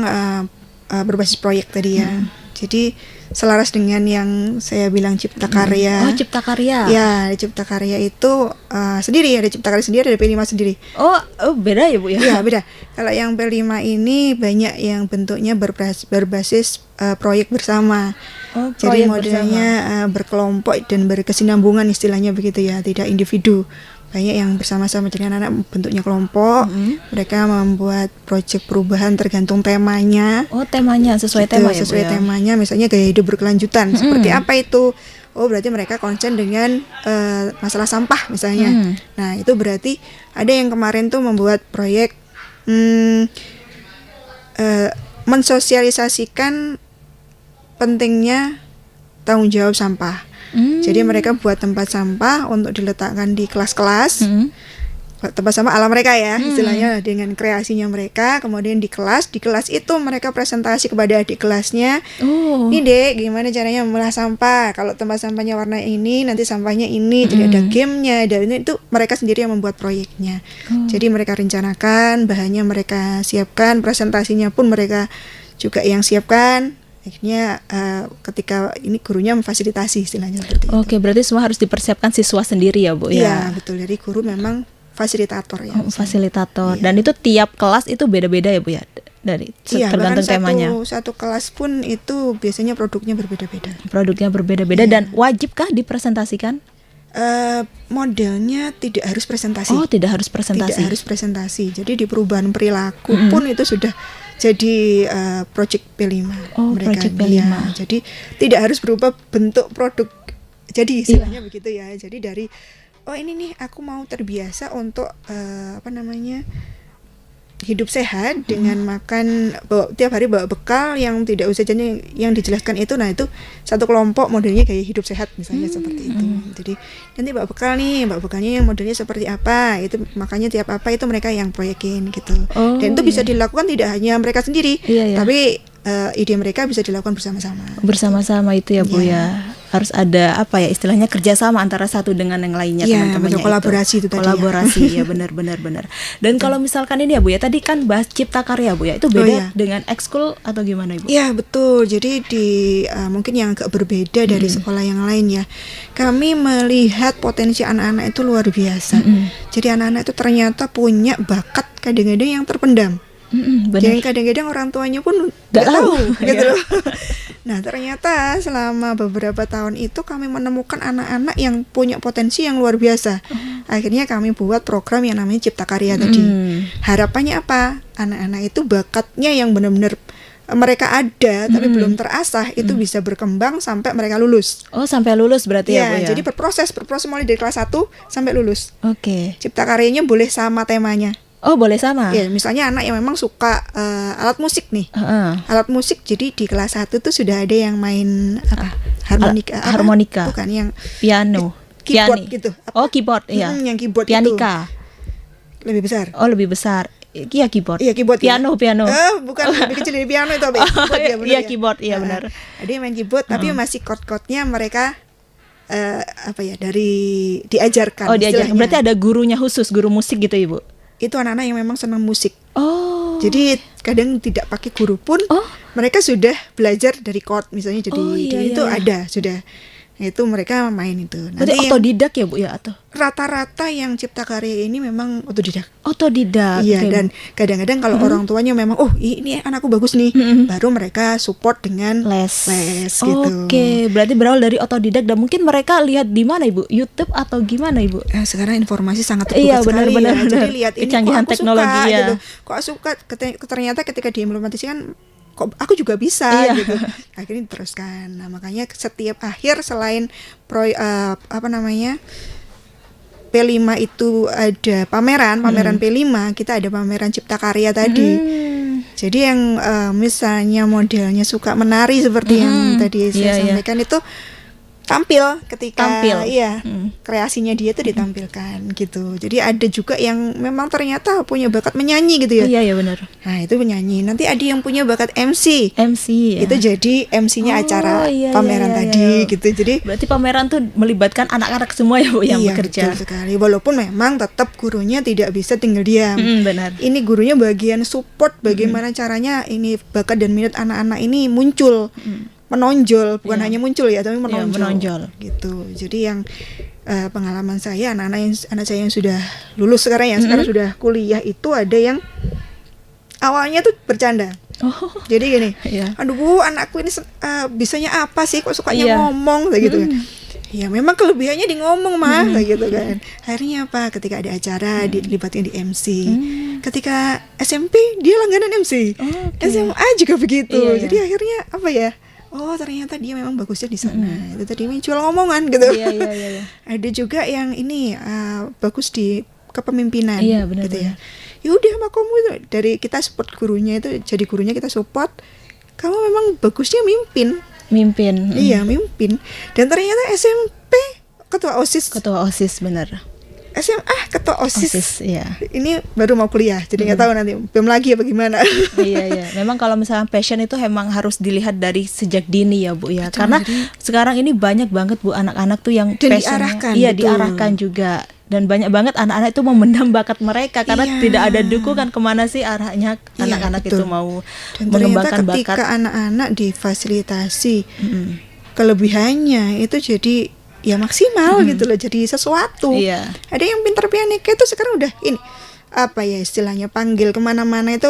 berbasis proyek tadi ya. Jadi selaras dengan yang saya bilang cipta karya. Oh, cipta karya. Ya, di cipta karya itu sendiri, ada cipta karya sendiri, ada P5 sendiri. Oh, beda ya Bu ya? Iya, beda. Kalau yang P5 ini banyak yang bentuknya berbasis proyek bersama. Oh, Jadi proyek modelnya berkelompok dan berkesinambungan istilahnya begitu ya, tidak individu. Banyak yang bersama-sama, jadi anak-anak bentuknya kelompok. Mereka membuat proyek perubahan tergantung temanya. Oh, temanya sesuai Gitu, tema ya Bu sesuai ya? temanya, misalnya gaya hidup berkelanjutan. Seperti apa itu? Oh, berarti mereka concern dengan masalah sampah misalnya. Nah, itu berarti ada yang kemarin tuh membuat proyek mensosialisasikan pentingnya tanggung jawab sampah. Jadi mereka buat tempat sampah untuk diletakkan di kelas-kelas, tempat sampah ala mereka ya, istilahnya dengan kreasinya mereka. Kemudian di kelas itu mereka presentasi kepada adik kelasnya. Oh. Ini Dek, gimana caranya memilah sampah? Kalau tempat sampahnya warna ini, nanti sampahnya ini. Jadi ada gamenya, dan itu mereka sendiri yang membuat proyeknya. Jadi mereka rencanakan, bahannya mereka siapkan, presentasinya pun mereka juga yang siapkan. Akhirnya ketika ini gurunya memfasilitasi istilahnya seperti itu. Oke, berarti semua harus dipersiapkan siswa sendiri ya Bu Iya, ya? betul. Jadi guru memang fasilitator ya. Fasilitator. Iya. Dan itu tiap kelas itu beda-beda ya Bu ya? Dari Iya, tergantung bahkan temanya. satu kelas pun itu biasanya produknya berbeda-beda. Produknya berbeda-beda dan wajibkah dipresentasikan? Modelnya tidak harus presentasi. Oh, tidak harus presentasi. Tidak harus presentasi. Jadi di perubahan perilaku pun itu sudah jadi project P5 Oh, mereka. project P5. Ya, jadi tidak harus berubah bentuk produk. Jadi istilahnya begitu ya. Jadi dari ini nih aku mau terbiasa untuk hidup sehat dengan makan tiap hari bawa bekal yang tidak usah jadi yang dijelaskan itu. Nah, itu satu kelompok modelnya gaya hidup sehat misalnya seperti itu. Jadi nanti bawa bekalnya yang modelnya seperti apa, itu makanya tiap apa itu mereka yang proyekin gitu. Dan itu bisa dilakukan tidak hanya mereka sendiri, tapi ide mereka bisa dilakukan bersama-sama. Bersama-sama itu ya Bu ya. Harus ada istilahnya kerjasama antara satu dengan yang lainnya, teman-temannya betul, kolaborasi itu tadi. Kolaborasi ya, benar. Dan kalau misalkan ini ya Bu ya, tadi kan bahas cipta karya Bu ya, itu beda dengan ekskul atau gimana Ibu? Iya betul. Jadi di mungkin yang agak berbeda dari sekolah yang lain ya. Kami melihat potensi anak-anak itu luar biasa. Jadi anak-anak itu ternyata punya bakat kadang-kadang yang terpendam. Yang kadang-kadang orang tuanya pun nggak tahu gitu loh. Nah, ternyata selama beberapa tahun itu kami menemukan anak-anak yang punya potensi yang luar biasa. Akhirnya kami buat program yang namanya Cipta Karya tadi. Harapannya apa? Anak-anak itu bakatnya yang benar-benar mereka ada tapi belum terasah, itu bisa berkembang sampai mereka lulus. Oh, sampai lulus berarti ya Bu ya? Jadi berproses mulai dari kelas 1 sampai lulus. Oke. Cipta karyanya boleh sama temanya. Oh, boleh sama? Ya, misalnya anak yang memang suka alat musik nih. Alat musik, jadi di kelas 1 tuh sudah ada yang main harmonika. Harmonika. Bukan yang piano. Keyboard gitu. Oh, keyboard, iya. Yang keyboard pianika. Itu. Lebih besar. Oh, lebih besar. Iya, keyboard. Iya, keyboard. Piano. Bukan lebih kecil dari piano itu, keyboard ya, benar. Iya, keyboard, iya benar. Ada yang main keyboard tapi masih chord-chordnya mereka dari diajarkan. Oh, diajarkan. Berarti ada gurunya khusus, guru musik gitu Ibu? Itu anak-anak yang memang senang musik. Oh. Jadi kadang tidak pakai guru pun mereka sudah belajar dari chord misalnya, jadi itu ada sudah. Nah, itu mereka main itu. Berarti otodidak ya Bu ya atau? Rata-rata yang cipta karya ini memang otodidak. Otodidak. Iya, dan kadang-kadang kalau orang tuanya memang ini anakku bagus nih, baru mereka support dengan les gitu. Oke, berarti berawal dari otodidak dan mungkin mereka lihat di mana Ibu? YouTube atau gimana Ibu? Sekarang informasi sangat terbuka sekali ya. Jadi lihat ini kecanggihan teknologi suka, ya. Gitu. Kok aku suka, ternyata ketika diimplementasikan kok aku juga bisa gitu. Akhirnya diteruskan. Nah, makanya setiap akhir selain P5 itu ada pameran P5, kita ada pameran Cipta Karya tadi. Jadi yang misalnya modelnya suka menari seperti yang tadi saya sampaikan itu tampil ketika Tampil. iya kreasinya dia tuh ditampilkan gitu. Jadi ada juga yang memang ternyata punya bakat menyanyi gitu ya. Iya benar. Nah itu penyanyi. Nanti ada yang punya bakat MC. MC ya. Itu jadi MC-nya acara iya, pameran iya, tadi iya. gitu. Jadi Berarti pameran tuh melibatkan anak-anak semua ya Bu yang iya, bekerja. betul sekali. Walaupun memang tetap gurunya tidak bisa tinggal diam. Benar. Ini gurunya bagian support bagaimana caranya ini bakat dan minat anak-anak ini muncul. Menonjol, bukan Iya. hanya muncul ya, tapi Iya, menonjol. menonjol. Gitu. Jadi yang pengalaman saya anak saya yang sudah lulus sekarang ya, sekarang sudah kuliah itu ada yang awalnya tuh bercanda. Oh. Jadi gini, Iya. aduh Bu, anakku ini bisanya apa sih kok sukanya Iya. ngomong kayak gitu kan. Ya memang kelebihannya di ngomong mah kayak gitu kan. Akhirnya apa? Ketika ada acara dilibatkan di MC. Ketika SMP dia langganan MC. Oke. SMA juga begitu. Iya, iya. Jadi akhirnya apa ya? Oh ternyata dia memang bagusnya di sana. Itu tadi menjual ngomongan gitu. Iya, iya, iya, iya. Ada juga yang ini bagus di kepemimpinan. Iya, benar, gitu ya. Ya udah sama kamu itu dari kita support gurunya itu jadi gurunya kita support. Kamu memang bagusnya mimpin. Mimpin. Iya mimpin. Dan ternyata SMP ketua OSIS, Ketua OSIS benar. SMA ketua OSIS. OSIS, iya. Ini baru mau kuliah, jadi nggak tahu nanti belum lagi apa gimana. Iya iya. Memang kalau misalnya passion itu emang harus dilihat dari sejak dini ya Bu ya. Betul, Karena jadi- sekarang ini banyak banget Bu anak-anak tuh yang Dan passionnya- diarahkan, Iya betul. diarahkan juga. Dan banyak banget anak-anak itu memendam bakat mereka karena Iya. tidak ada dukungan kemana sih arahnya Iya, anak-anak itu betul. mau Dan ternyata mengembangkan ketika bakat. anak-anak difasilitasi kelebihannya itu jadi ya maksimal gitu loh, jadi sesuatu. Iya. Ada yang pintar pianika itu sekarang udah ini apa ya istilahnya panggil kemana-mana itu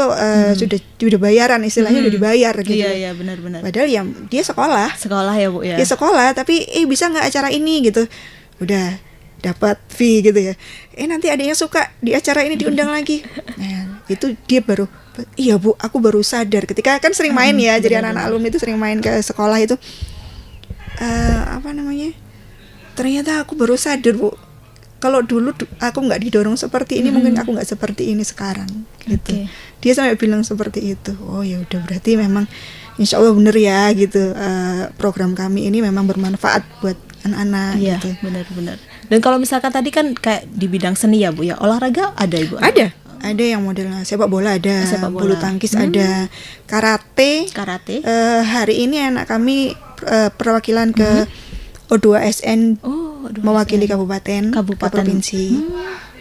sudah bayaran istilahnya udah dibayar gitu. Iya iya benar-benar. Padahal ya dia sekolah. Sekolah ya Bu ya. Dia sekolah tapi bisa nggak acara ini gitu, udah dapat fee gitu ya. Nanti ada yang suka di acara ini diundang lagi. Nah itu dia baru iya Bu aku baru sadar ketika kan sering main ya, jadi anak-anak alumni itu sering main ke sekolah itu apa namanya, ternyata aku baru sadar Bu kalau dulu aku nggak didorong seperti ini mungkin aku nggak seperti ini sekarang gitu. Oke. Dia sampai bilang seperti itu. Oh ya udah berarti memang insya Allah bener ya gitu, program kami ini memang bermanfaat buat anak-anak Iya, gitu. benar-benar. Dan kalau misalkan tadi kan kayak di bidang seni ya Bu ya, olahraga ada Ibu? Ada yang modelnya sepak bola ada, Sepak bola. bulu tangkis ada, karate. Karate. Hari ini anak kami perwakilan ke O2SN Oh, aduh, mewakili saya- kabupaten, ke Kabupaten. provinsi.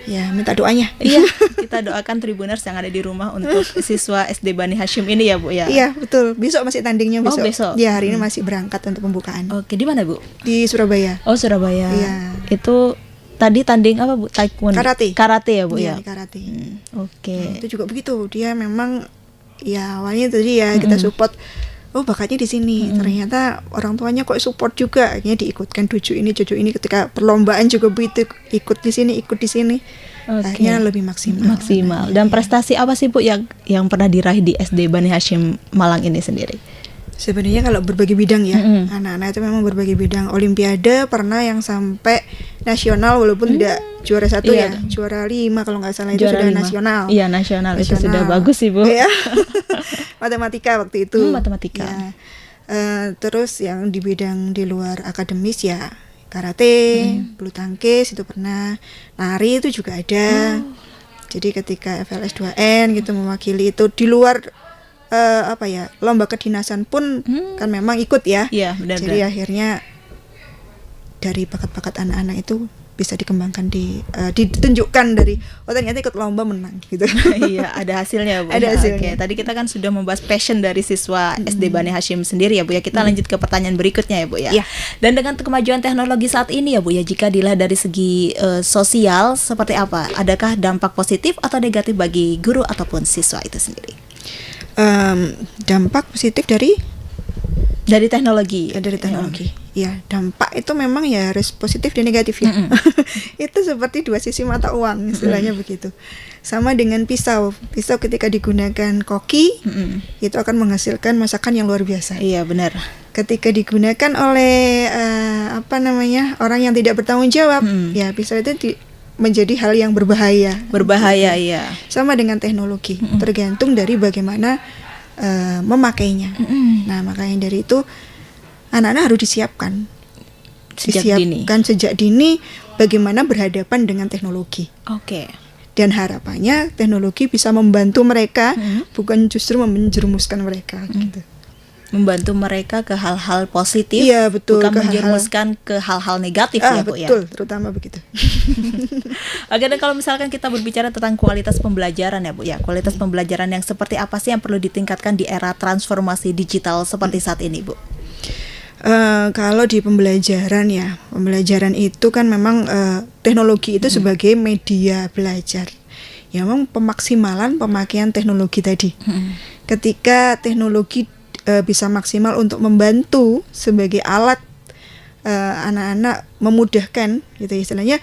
Ya minta doanya. Iya, kita doakan Tribuners yang ada di rumah untuk siswa SD Bani Hashim ini ya Bu ya. Iya betul. Besok masih tandingnya Oh, besok. besok. Ya hari ini masih berangkat untuk pembukaan Oke, di mana Bu? di Surabaya. Oh, Surabaya. Iya. Itu tadi tanding apa Bu? Taekwondo. Karate. Karate ya Bu Iya, ya. di karate. Oke. Itu juga begitu. Dia memang ya awalnya tadi ya kita support. Oh bakatnya di sini. Ternyata orang tuanya kok support juga. Akhirnya diikutkan cucu ini ketika perlombaan juga begitu, ikut di sini. Oke. Akhirnya lebih maksimal. Maksimal. Dan prestasi apa sih Bu yang pernah diraih di SD Bani Hashim Malang ini sendiri? Sebenarnya kalau berbagai bidang ya, anak-anak itu memang berbagai bidang. Olimpiade pernah yang sampai nasional walaupun tidak juara 1 Iya. ya, juara 5 kalau nggak salah itu Juara sudah 5. nasional. Iya, nasional. Itu sudah Nasional. bagus sih Bu. Iya. Matematika waktu itu. Matematika. Ya. Terus yang di bidang di luar akademis ya karate, bulu tangkis itu pernah, nari itu juga ada. Jadi ketika FLS 2N gitu mewakili itu di luar apa ya lomba kedinasan pun kan memang ikut ya. Iya, Jadi benar-benar. akhirnya dari bakat-bakat anak-anak itu bisa dikembangkan ditunjukkan dari ternyata ikut lomba menang gitu. Iya, ada hasilnya Bu. Ada Ya, hasilnya. Oke, tadi kita kan sudah membahas passion dari siswa SD Bani Hashim sendiri ya Bu ya. Kita lanjut ke pertanyaan berikutnya ya Bu ya. Iya. Dan dengan kemajuan teknologi saat ini ya Bu ya, jika dilihat dari segi sosial seperti apa? Adakah dampak positif atau negatif bagi guru ataupun siswa itu sendiri? Dampak positif dari teknologi. teknologi. Ya, dampak itu memang ya harus positif dan negatif ya. Itu seperti dua sisi mata uang istilahnya begitu. Sama dengan pisau. Pisau ketika digunakan koki itu akan menghasilkan masakan yang luar biasa. Iya, benar. Ketika digunakan oleh orang yang tidak bertanggung jawab, ya pisau itu menjadi hal yang berbahaya. Berbahaya, iya. Sama dengan teknologi, tergantung dari bagaimana memakainya. Nah, makanya dari itu anak-anak harus disiapkan. disiapkan sejak dini bagaimana berhadapan dengan teknologi. Oke. Dan harapannya teknologi bisa membantu mereka, bukan justru menjerumuskan mereka gitu. Membantu mereka ke hal-hal positif, Iya, betul, bukan ke menjerumuskan ke hal-hal negatif ya Bu ya. Betul, terutama begitu. Oke, dan kalau misalkan kita berbicara tentang kualitas pembelajaran ya Bu ya, kualitas pembelajaran yang seperti apa sih yang perlu ditingkatkan di era transformasi digital seperti saat ini Bu? Kalau di pembelajaran ya, pembelajaran itu kan memang teknologi itu sebagai media belajar. Ya memang pemaksimalan pemakaian teknologi tadi. Ketika teknologi bisa maksimal untuk membantu sebagai alat anak-anak memudahkan gitu istilahnya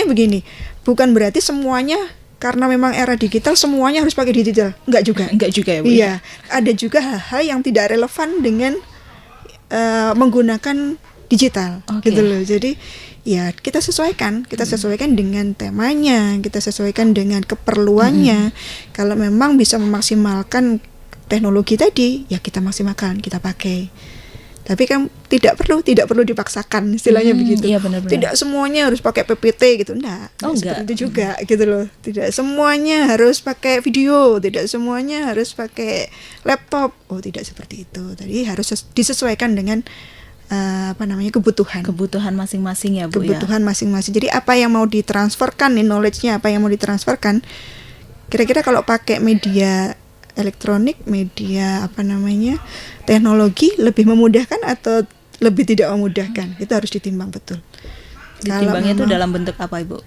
begini, bukan berarti semuanya karena memang era digital semuanya harus pakai digital, enggak juga ya Bu. Iya, ada juga hal-hal yang tidak relevan dengan menggunakan digital gitu loh. Jadi ya kita sesuaikan dengan temanya, kita sesuaikan dengan keperluannya. Kalau memang bisa memaksimalkan teknologi tadi, ya kita maksimalkan, kita pakai. Tapi kan tidak perlu dipaksakan, istilahnya begitu. Iya, benar-benar. Tidak semuanya harus pakai PPT gitu, enggak. Seperti itu juga gitu loh. Tidak semuanya harus pakai video, tidak semuanya harus pakai laptop. Oh, tidak seperti itu. Tadi harus disesuaikan dengan kebutuhan masing-masing ya Bu. Kebutuhan masing-masing. Jadi apa yang mau ditransferkan nih, knowledge-nya apa yang mau ditransferkan. Kira-kira kalau pakai media elektronik, media teknologi lebih memudahkan atau lebih tidak memudahkan, itu harus ditimbang betul. Ditimbangnya itu dalam bentuk apa Ibu?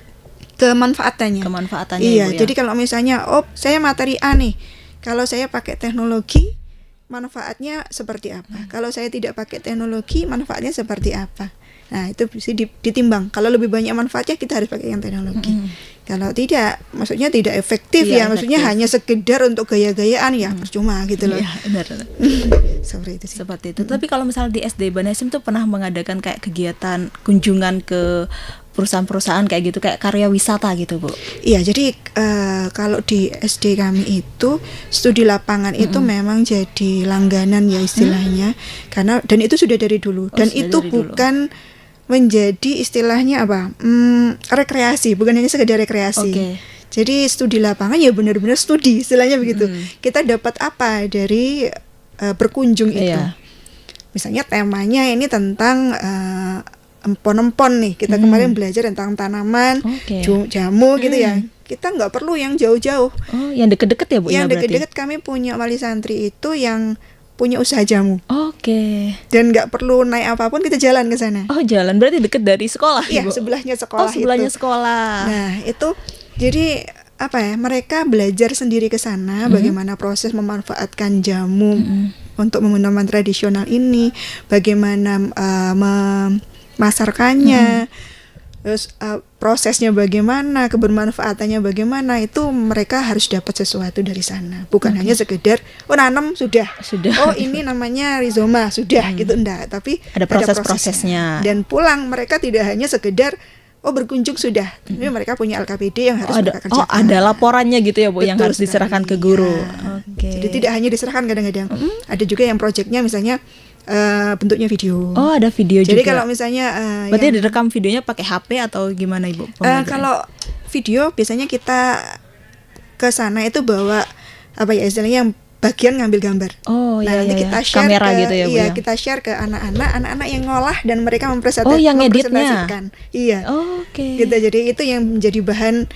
Kemanfaatannya Ibu, iya, ya? jadi kalau misalnya saya materi A nih, kalau saya pakai teknologi manfaatnya seperti apa, kalau saya tidak pakai teknologi manfaatnya seperti apa. Nah itu bisa ditimbang. Kalau lebih banyak manfaatnya kita harus pakai yang teknologi. Kalau tidak, maksudnya tidak efektif maksudnya hanya sekedar untuk gaya-gayaan ya percuma gitu loh. Iya, benar. Seperti itu sih. Seperti itu. Tapi kalau misalnya di SD Bani Hasyim tuh pernah mengadakan kayak kegiatan kunjungan ke perusahaan-perusahaan kayak gitu, kayak karya wisata gitu Bu? Iya, jadi kalau di SD kami itu studi lapangan itu memang jadi langganan ya istilahnya, karena dan itu sudah dari dulu dan itu bukan menjadi istilahnya rekreasi, bukan hanya sekedar rekreasi. Jadi studi lapangan ya benar-benar studi istilahnya begitu. Kita dapat apa dari berkunjung itu? Misalnya temanya ini tentang empon-empon nih, kita kemarin belajar tentang tanaman, jamu gitu ya. Kita nggak perlu yang jauh-jauh. Oh, yang deket-deket ya Bu? Yang deket-deket kami punya wali santri itu yang punya usaha jamu. Dan nggak perlu naik apapun, kita jalan ke sana. Oh, jalan berarti deket dari sekolah? Iya, sebelahnya sekolah. Oh, sebelahnya sekolah. Nah, itu jadi mereka belajar sendiri ke sana bagaimana proses memanfaatkan jamu untuk minuman tradisional ini, bagaimana memasarkannya, terus prosesnya bagaimana, kebermanfaatannya bagaimana, itu mereka harus dapat sesuatu dari sana, bukan hanya sekedar nanam sudah. Oh ini namanya rizoma sudah gitu, enggak, tapi ada proses-prosesnya. Dan pulang mereka tidak hanya sekedar berkunjung sudah, tapi mereka punya LKPD yang harus mereka kerjakan. Ada laporannya gitu ya Bu. Betul, yang harus diserahkan ke guru. Jadi tidak hanya diserahkan, kadang-kadang ada juga yang proyeknya misalnya bentuknya video. Oh, ada video juga. Jadi kalau misalnya berarti direkam videonya pakai HP atau gimana Ibu? Kalau video biasanya kita ke sana itu bawa istilahnya yang bagian ngambil gambar. Nanti kita share kamera ke, gitu ya Bu ya? Kita share ke anak-anak yang ngolah dan mereka mempresentasikan. Iya. Gitu, jadi itu yang menjadi bahan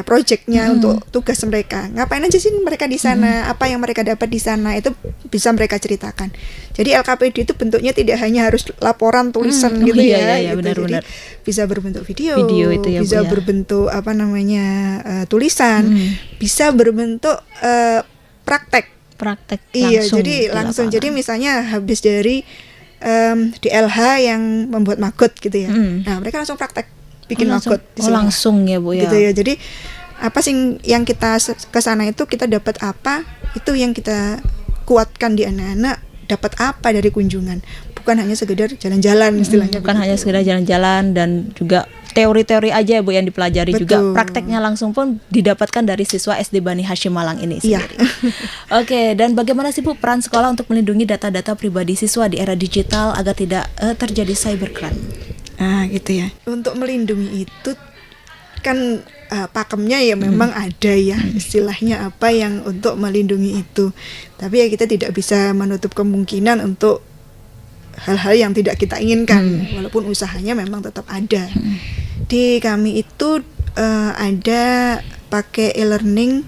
proyeknya untuk tugas mereka. Ngapain aja sih mereka di sana? Apa yang mereka dapat di sana itu bisa mereka ceritakan. Jadi LKPD itu bentuknya tidak hanya harus laporan tulisan gitu ya. Iya, gitu. Benar-benar. Jadi bisa berbentuk video itu ya, bisa Bu, ya? berbentuk tulisan, bisa berbentuk praktek langsung. Iya, jadi langsung. Jadi misalnya habis dari di LH yang membuat maggot gitu ya. Nah, mereka langsung praktek bikin maggot di sana. Langsung ya Bu ya. Gitu ya. Jadi apa sih yang kita ke sana itu kita dapat apa? Itu yang kita kuatkan di anak-anak, dapat apa dari kunjungan. Bukan hanya sekedar jalan-jalan istilahnya. Bukan hanya sekedar jalan-jalan dan juga teori-teori aja ya Bu yang dipelajari, juga Betul. prakteknya langsung pun didapatkan dari siswa SD Bani Hasyim Malang ini Iya. sendiri. Oke, dan bagaimana sih Bu peran sekolah untuk melindungi data-data pribadi siswa di era digital agar tidak terjadi cybercrime? Nah, gitu ya. Untuk melindungi itu kan pakemnya ya memang ada ya, istilahnya apa yang untuk melindungi itu. Tapi ya kita tidak bisa menutup kemungkinan untuk hal-hal yang tidak kita inginkan, walaupun usahanya memang tetap ada. Di kami itu ada pakai e-learning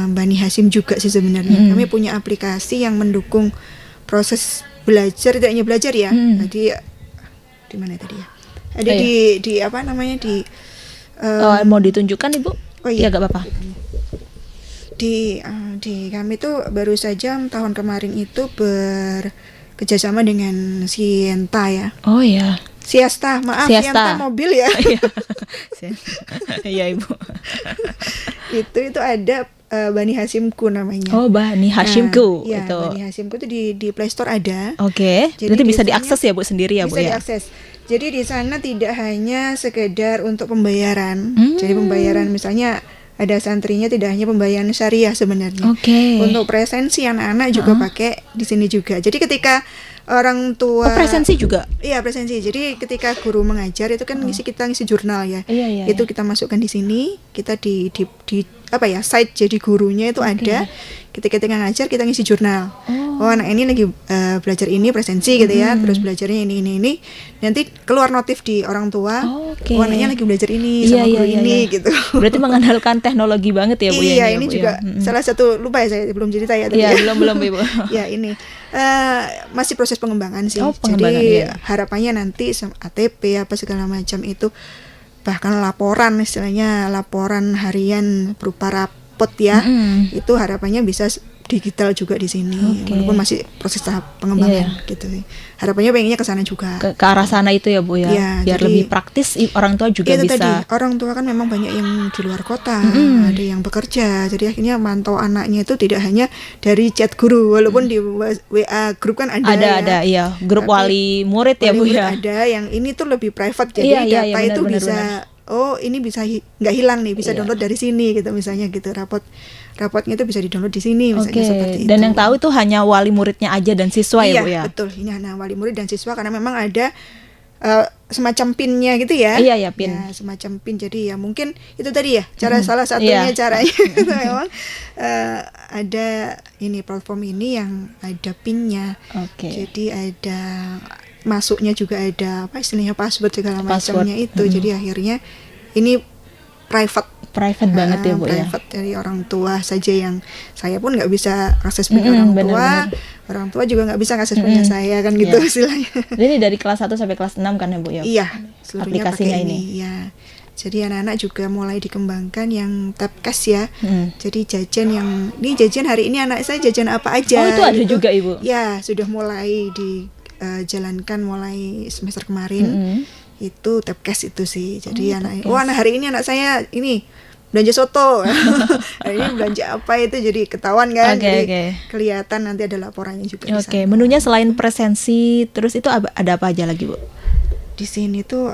Bani Hasyim juga sih sebenarnya. Kami punya aplikasi yang mendukung proses belajar, tidak hanya belajar ya. Tadi di mana tadi ya? Ada di apa namanya di Mau ditunjukkan Ibu? Oh iya, Ya, gak apa-apa. Di kami tuh baru saja tahun kemarin itu kerjasama dengan Sienta ya. Oh ya. Siesta, maaf, Siesta. Sienta mobil ya. Iya Ibu. itu ada Bani Hasyimku namanya. Oh, Bani Hasyimku Iya, itu. Bani Hasyimku itu di Play Store ada. Oke. Jadi Berarti bisa biasanya diakses ya Bu sendiri ya Bu Bisa ya? diakses. Jadi di sana tidak hanya sekedar untuk pembayaran. Jadi pembayaran misalnya ada santrinya tidak hanya pembayaran syariah sebenarnya. Oke. Untuk presensi anak-anak juga pakai di sini juga. Jadi ketika orang tua presensi juga? Iya, presensi. Jadi ketika guru mengajar itu kan kita ngisi jurnal ya. Iya. Itu kita masukkan di sini, kita di apa ya, site jadi gurunya itu ada. Ketika kita ngajar kita ngisi jurnal. Oh, anak ini lagi belajar ini presensi gitu ya. Terus belajarnya ini. Nanti keluar notif di orang tua. Oke. Oh, anaknya lagi belajar ini Iya, sama guru iya, ini iya. gitu. Berarti mengandalkan teknologi banget ya Bu ya? Iya, ya, ini Bu, juga ya? salah satu, lupa ya saya belum cerita ya tadi. Iya, ya. belum Ibu. Ya ini masih proses pengembangan sih. Oh, pengembangan, Jadi iya. harapannya nanti ATP apa segala macam itu, bahkan laporan istilahnya laporan harian berupa rapot ya, itu harapannya bisa digital juga di sini. Oke. Walaupun masih proses tahap pengembangan Iya. gitu sih. Harapannya pengennya ke sana juga. Ke arah sana itu ya Bu ya? Iya, Biar jadi- lebih praktis orang tua juga Itu bisa. tadi orang tua kan memang banyak yang di luar kota, ada yang bekerja, jadi akhirnya mantau anaknya itu tidak hanya dari chat guru, walaupun di WA grup kan ada ya. Ada iya, grup Tapi wali murid ya Bu Wali murid ya. ada yang ini tuh lebih private, jadi Iya, data benar, itu benar, bisa ini bisa nggak hilang nih, bisa Iya. download dari sini gitu misalnya gitu, rapotnya itu bisa di-download di sini misalnya seperti itu. Dan yang tahu itu hanya wali muridnya aja dan siswa iya, ya Bu ya. betul, ini hanya wali murid dan siswa karena memang ada semacam pinnya gitu ya. Iya, ya, pin. Ya, semacam pin. Jadi ya mungkin itu tadi ya cara salah satunya Iya. caranya itu memang ada ini platform ini yang ada pinnya. Oke. Jadi ada masuknya juga ada apa istilahnya password segala Password. macamnya itu. Jadi akhirnya ini private banget ya Bu ya. private dari orang tua saja, yang saya pun nggak bisa akses punya orang tua, benar-benar. orang tua juga nggak bisa akses punya saya kan gitu Iya. istilahnya. Jadi ini dari kelas 1 sampai kelas 6 kan ya Bu ya? Iya, seluruhnya Aplikasinya pakai ini. Ya. Jadi anak-anak juga mulai dikembangkan yang Tapcast ya. Jadi jajan yang ini jajan hari ini anak saya jajan apa aja. Oh, itu ada gitu. juga Ibu? Ya, sudah mulai dijalankan mulai semester kemarin. Itu Tapcast itu sih. Jadi anak hari ini anak saya ini belanja soto. Hari ini belanja apa itu, jadi ketahuan kan. Oke, Jadi oke. kelihatan nanti ada laporannya juga di Oke, sana. menunya selain presensi, terus itu ada apa aja lagi Bu? Di sini tuh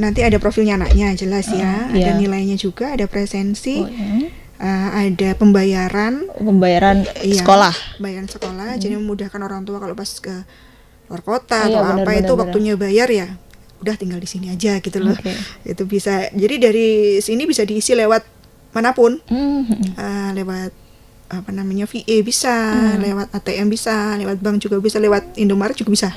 nanti ada profilnya anaknya jelas ya, iya. ada nilainya juga, ada presensi, Oh, ya. ada pembayaran Pembayaran iya, sekolah. pembayaran sekolah, jadi memudahkan orang tua kalau pas ke luar kota Iya, atau benar, apa benar, itu benar. waktunya bayar ya udah tinggal di sini aja gitu loh. Oke. Itu bisa, jadi dari sini bisa diisi lewat manapun, lewat apa namanya VA bisa, lewat ATM bisa, lewat bank juga bisa, lewat Indomaret juga bisa.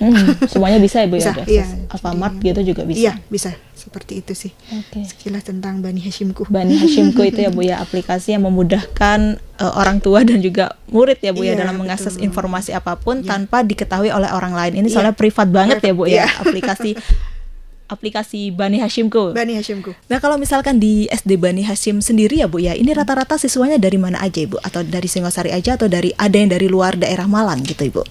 Semuanya bisa ya Bu Bisa, ya? iya. Alfamart gitu juga bisa? Iya bisa, seperti itu sih. Oke. Sekilas tentang Bani Hasyimku. Bani Hasyimku itu ya Bu ya, aplikasi yang memudahkan orang tua dan juga murid ya Bu ya Iya, dalam mengakses betul. informasi apapun Iya. tanpa diketahui oleh orang lain. Ini Iya. soalnya privat banget ya Bu ya, Private, aplikasi Bani Hasyimku. Bani Hasyimku. Nah, kalau misalkan di SD Bani Hasyim sendiri ya Bu ya, ini rata-rata siswanya dari mana aja Ibu? Atau dari Singosari aja atau ada yang dari luar daerah Malang gitu Ibu?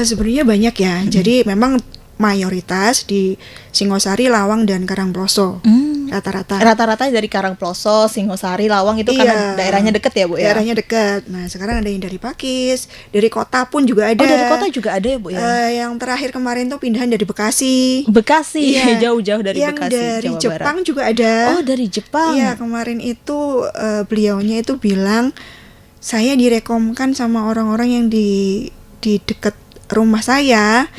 Sebenarnya banyak ya. Jadi memang mayoritas di Singosari, Lawang dan Karangploso. Rata-rata. Rata-rata dari Karangploso, Singosari, Lawang itu karena daerahnya deket ya Bu ya? Daerahnya dekat. Nah sekarang ada yang dari Pakis, dari kota pun juga ada. Oh dari kota juga ada ya Bu ya? Yang terakhir kemarin tuh pindahan dari Bekasi. Bekasi, Iya. jauh-jauh dari Yang Bekasi, dari Jawa Jepang Barat. juga ada. Oh dari Jepang. Iya kemarin itu beliaunya itu bilang saya direkomkan sama orang-orang yang di dekat rumah saya,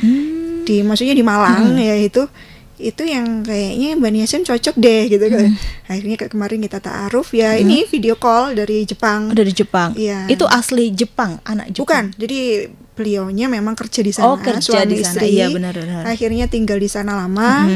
maksudnya di Malang ya itu yang kayaknya Bani Hasyim cocok deh gitu kan. Akhirnya kemarin kita ta'aruf ya ini video call dari Jepang. Oh, dari Jepang. Iya. Itu asli Jepang, anak Jepang. Bukan, jadi beliaunya memang kerja di sana, Oh, kerja suami di sana. istri. Iya, benar-benar. Akhirnya tinggal di sana lama,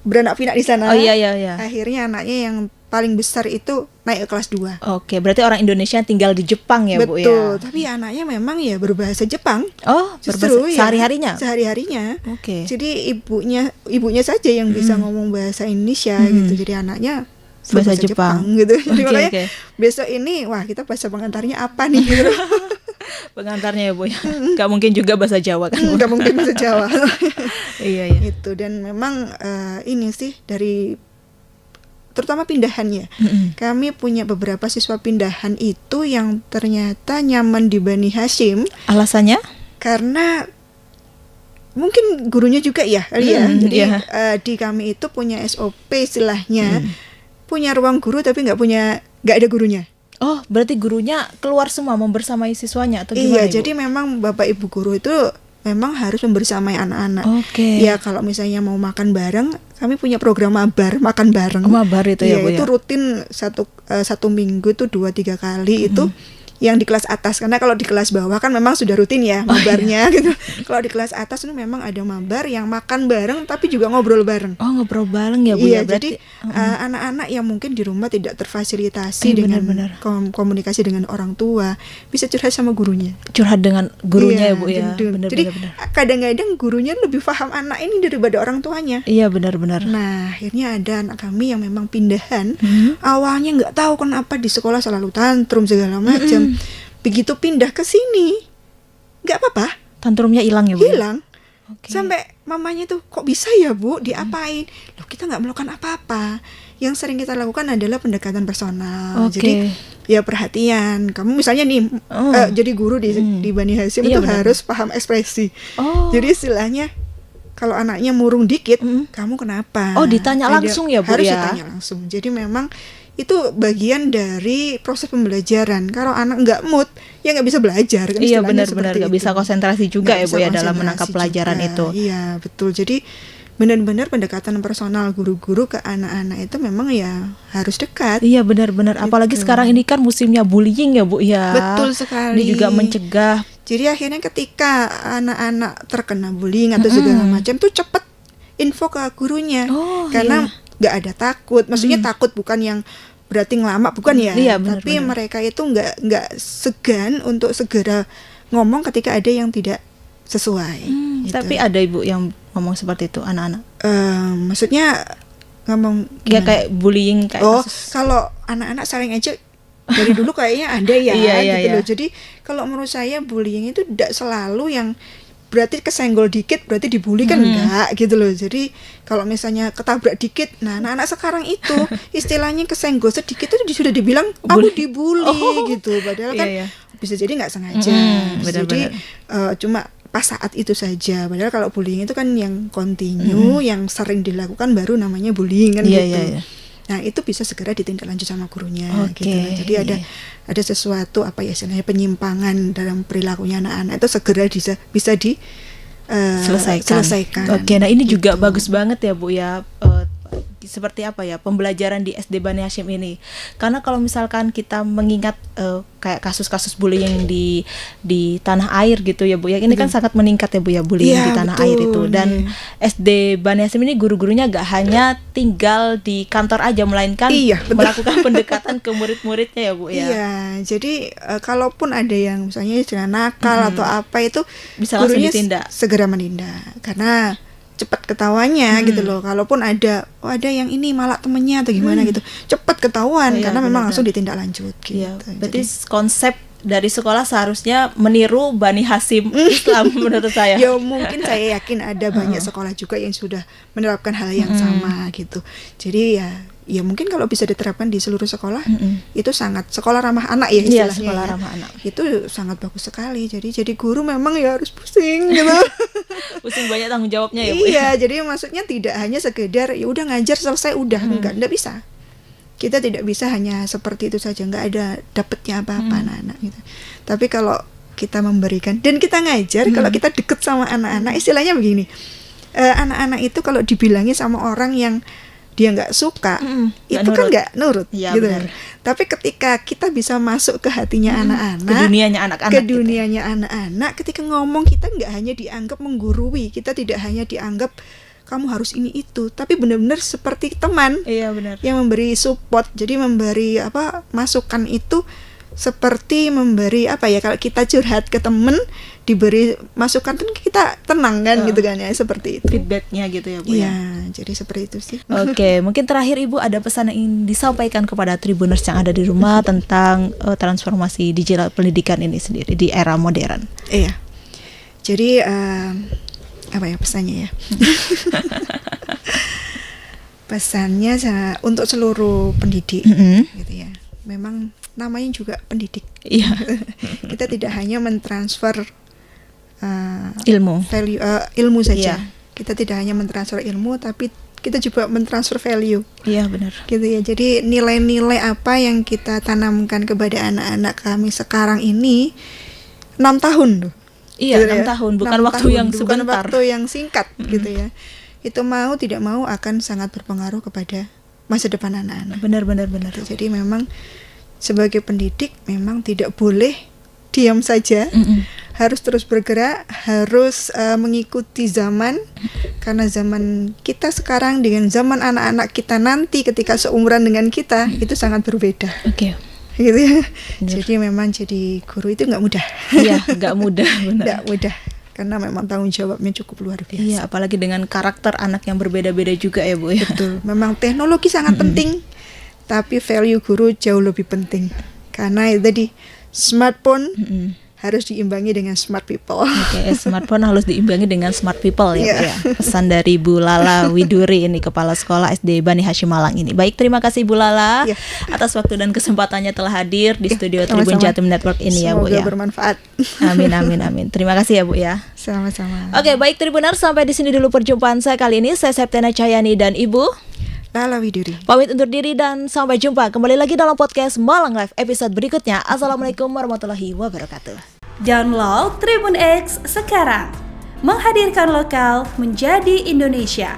beranak pinak di sana. Oh iya. Akhirnya anaknya yang paling besar itu naik ke kelas 2. Oke, berarti orang Indonesia yang tinggal di Jepang ya Bu ya? Betul, tapi anaknya memang ya berbahasa Jepang. Oh, Justru ya, sehari-harinya? Sehari-harinya. Oke. Jadi ibunya saja yang bisa ngomong bahasa Indonesia gitu. Jadi anaknya Bahasa Jepang. gitu. Jadi Oke, makanya oke. besok ini wah kita bahasa pengantarnya apa nih gitu. Pengantarnya ya Bu ya? Gak mungkin juga bahasa Jawa kan Bu? Nggak mungkin bahasa Jawa. Iya. Itu dan memang ini sih dari terutama pindahannya. Kami punya beberapa siswa pindahan itu yang ternyata nyaman di Bani Hasyim Alasannya? karena mungkin gurunya juga ya kali ya. Jadi iya. di kami itu punya SOP istilahnya, punya ruang guru tapi nggak ada gurunya. Oh, berarti gurunya keluar semua membersamai siswanya atau gimana Iya, Ibu? jadi memang bapak ibu guru itu memang harus membersamai anak-anak. Oke. Ya kalau misalnya mau makan bareng, kami punya program makan bareng. Mabar itu ya Bu Itu ya? rutin satu minggu itu 2-3 kali itu yang di kelas atas, karena kalau di kelas bawah kan memang sudah rutin ya mabarnya gitu. Kalau di kelas atas itu memang ada mabar yang makan bareng tapi juga ngobrol bareng. Oh, ngobrol bareng ya Bu Iya, ya? Berarti jadi anak-anak yang mungkin di rumah tidak terfasilitasi dengan benar-benar. komunikasi dengan orang tua bisa curhat sama gurunya. curhat dengan gurunya Iya, ya Bu ya? jadi Benar-benar. kadang-kadang gurunya lebih paham anak ini daripada orang tuanya. Iya benar-benar. Nah, akhirnya ada anak kami yang memang pindahan. Awalnya nggak tahu kenapa di sekolah selalu tantrum segala macam. Begitu pindah ke sini, nggak apa-apa, Tantrumnya hilang ya Bu? ya? hilang. Oke. Sampai mamanya tuh, kok bisa ya Bu, diapain? Loh, kita nggak melakukan apa-apa. Yang sering kita lakukan adalah pendekatan personal. Oke. Jadi ya perhatian. Kamu misalnya nih, jadi guru di Bani Hasyim Iya, itu benar. harus paham ekspresi. Oh. Jadi istilahnya kalau anaknya murung dikit, kamu kenapa? Oh, ditanya langsung ya, Bu, harus ya? ditanya langsung. Jadi memang itu bagian dari proses pembelajaran. Kalau anak nggak mood, ya nggak bisa belajar. Kan Iya istilahnya benar-benar seperti nggak itu. bisa konsentrasi juga Nggak ya Bu bisa ya dalam konsentrasi menangkap pelajaran juga. itu. Iya betul. Jadi benar-benar pendekatan personal guru-guru ke anak-anak itu memang ya harus dekat. Iya benar-benar. Apalagi sekarang ini kan musimnya bullying ya Bu ya. Betul sekali. Ini juga mencegah. Jadi akhirnya ketika anak-anak terkena bullying atau segala macam tuh cepet info ke gurunya. Oh, Karena nggak ada takut. Maksudnya takut bukan yang berarti ngelama, bukan ya. Iya, benar, tapi benar. mereka itu nggak segan untuk segera ngomong ketika ada yang tidak sesuai. Gitu. Tapi ada Ibu yang ngomong seperti itu anak-anak. Maksudnya ngomong Ya gimana? kayak bullying kayak Oh, kasus. kalau anak-anak saling aja dari dulu kayaknya ada ya, Iya, gitu iya. loh. Jadi kalau menurut saya bullying itu tidak selalu yang berarti kesenggol dikit berarti dibully kan enggak gitu loh. Jadi kalau misalnya ketabrak dikit, nah anak-anak sekarang itu istilahnya kesenggol sedikit itu sudah dibilang aku dibully gitu. Padahal kan Iya, iya. bisa jadi nggak sengaja. Benar-benar. Jadi cuma pas saat itu saja. Padahal kalau bullying itu kan yang kontinu, yang sering dilakukan baru namanya bullying kan Iya, gitu. iya, iya. Nah itu bisa segera ditindaklanjut sama gurunya. Oke, Gitu. Jadi ada sesuatu apa ya istilahnya penyimpangan dalam perilakunya anak-anak itu segera bisa selesaikan. Oke, nah ini juga bagus banget ya Bu ya. Seperti apa ya pembelajaran di SD Bani Hasyim ini, karena kalau misalkan kita mengingat kayak kasus-kasus bullying di tanah air gitu ya Bu ya, ini kan sangat meningkat ya Bu ya bullying Iya, di tanah betul. air itu. Dan SD Bani Hasyim ini guru-gurunya gak hanya tinggal di kantor aja, melainkan Iya, betul. melakukan pendekatan ke murid-muridnya ya Bu ya. Iya, jadi kalaupun ada yang misalnya istilah nakal atau apa itu Bisa langsung gurunya ditindak. segera menindak karena cepat ketawanya gitu loh. Kalaupun ada yang ini malah temennya atau gimana gitu, cepat ketahuan Iya, karena memang benar-benar. langsung ditindak lanjut gitu. Iya, berarti konsep dari sekolah seharusnya meniru Bani Hasyim Islam menurut saya. Ya mungkin saya yakin ada banyak sekolah juga yang sudah menerapkan hal yang sama gitu. Jadi ya mungkin kalau bisa diterapkan di seluruh sekolah itu sangat sekolah ramah anak ya Iya, istilahnya. sekolah ya. ramah anak. Itu sangat bagus sekali. Jadi guru memang ya harus pusing gitu. Pusing banyak tanggung jawabnya ya Bu. Iya, jadi maksudnya tidak hanya sekedar ya udah ngajar selesai udah, enggak bisa. Kita tidak bisa hanya seperti itu saja, nggak ada dapatnya apa-apa anak-anak gitu. Tapi kalau kita memberikan dan kita ngajar, kalau kita deket sama anak-anak, istilahnya begini, anak-anak itu kalau dibilangin sama orang yang dia nggak suka, itu nggak kan nurut. nggak nurut, Iya, gitu. benar. Tapi ketika kita bisa masuk ke hatinya anak-anak, Ke dunianya anak-anak. ke dunianya anak-anak, ketika ngomong kita nggak hanya dianggap menggurui, kita tidak hanya dianggap kamu harus ini itu, tapi benar-benar seperti teman Iya benar. yang memberi support. Jadi memberi masukan itu seperti memberi kalau kita curhat ke temen diberi masukan kan kita tenang kan gitu kan ya, seperti itu. Feedbacknya gitu ya Bu ya. Iya, jadi seperti itu sih. Oke, mungkin terakhir Ibu ada pesan yang ingin disampaikan kepada Tribuners yang ada di rumah tentang transformasi digital pendidikan ini sendiri di era modern. Iya. Jadi apa ya pesannya ya? Pesannya untuk seluruh pendidik gitu ya. Memang namanya juga pendidik. Iya. Kita tidak hanya mentransfer Ilmu. value ilmu saja. Iya. Kita tidak hanya mentransfer ilmu, tapi kita juga mentransfer value. Iya benar. Gitu ya. Jadi nilai-nilai apa yang kita tanamkan kepada anak-anak kami sekarang ini 6 tahun loh. Iya, Gitu 6 ya. tahun, bukan 6 waktu tahun, yang bukan sebentar. waktu yang singkat gitu ya. Itu mau tidak mau akan sangat berpengaruh kepada masa depan anak-anak. Benar. Jadi memang sebagai pendidik memang tidak boleh diam saja. Harus terus bergerak, harus mengikuti zaman, karena zaman kita sekarang dengan zaman anak-anak kita nanti ketika seumuran dengan kita itu sangat berbeda. Oke. Gitu ya. Benar. Jadi memang jadi guru itu nggak mudah. Iya, nggak mudah benar. Nggak mudah, karena memang tanggung jawabnya cukup luar biasa. Iya, apalagi dengan karakter anak yang berbeda-beda juga ya Bu ya. Betul. Memang teknologi sangat penting, tapi value guru jauh lebih penting. Karena itu tadi smartphone harus diimbangi dengan smart people. Oke, smartphone harus diimbangi dengan smart people ya, Iya. Bu ya. Pesan dari Bu Lala Widuri ini Kepala Sekolah SD Bani Hasyim Malang ini. Baik, terima kasih Bu Lala Iya. atas waktu dan kesempatannya telah hadir di Iya, studio sama-sama. Tribun Jatim Network ini ya Bu Semoga ya. bermanfaat. Amin. Terima kasih ya Bu ya. Sama-sama. Oke, baik Tribuners, sampai di sini dulu perjumpaan saya kali ini. Saya Septiana Cahyani dan Ibu Lala Widuri. pamit undur diri dan sampai jumpa kembali lagi dalam podcast Malang Live episode berikutnya. Assalamualaikum warahmatullahi wabarakatuh. Download Tribun X sekarang. Menghadirkan lokal menjadi Indonesia.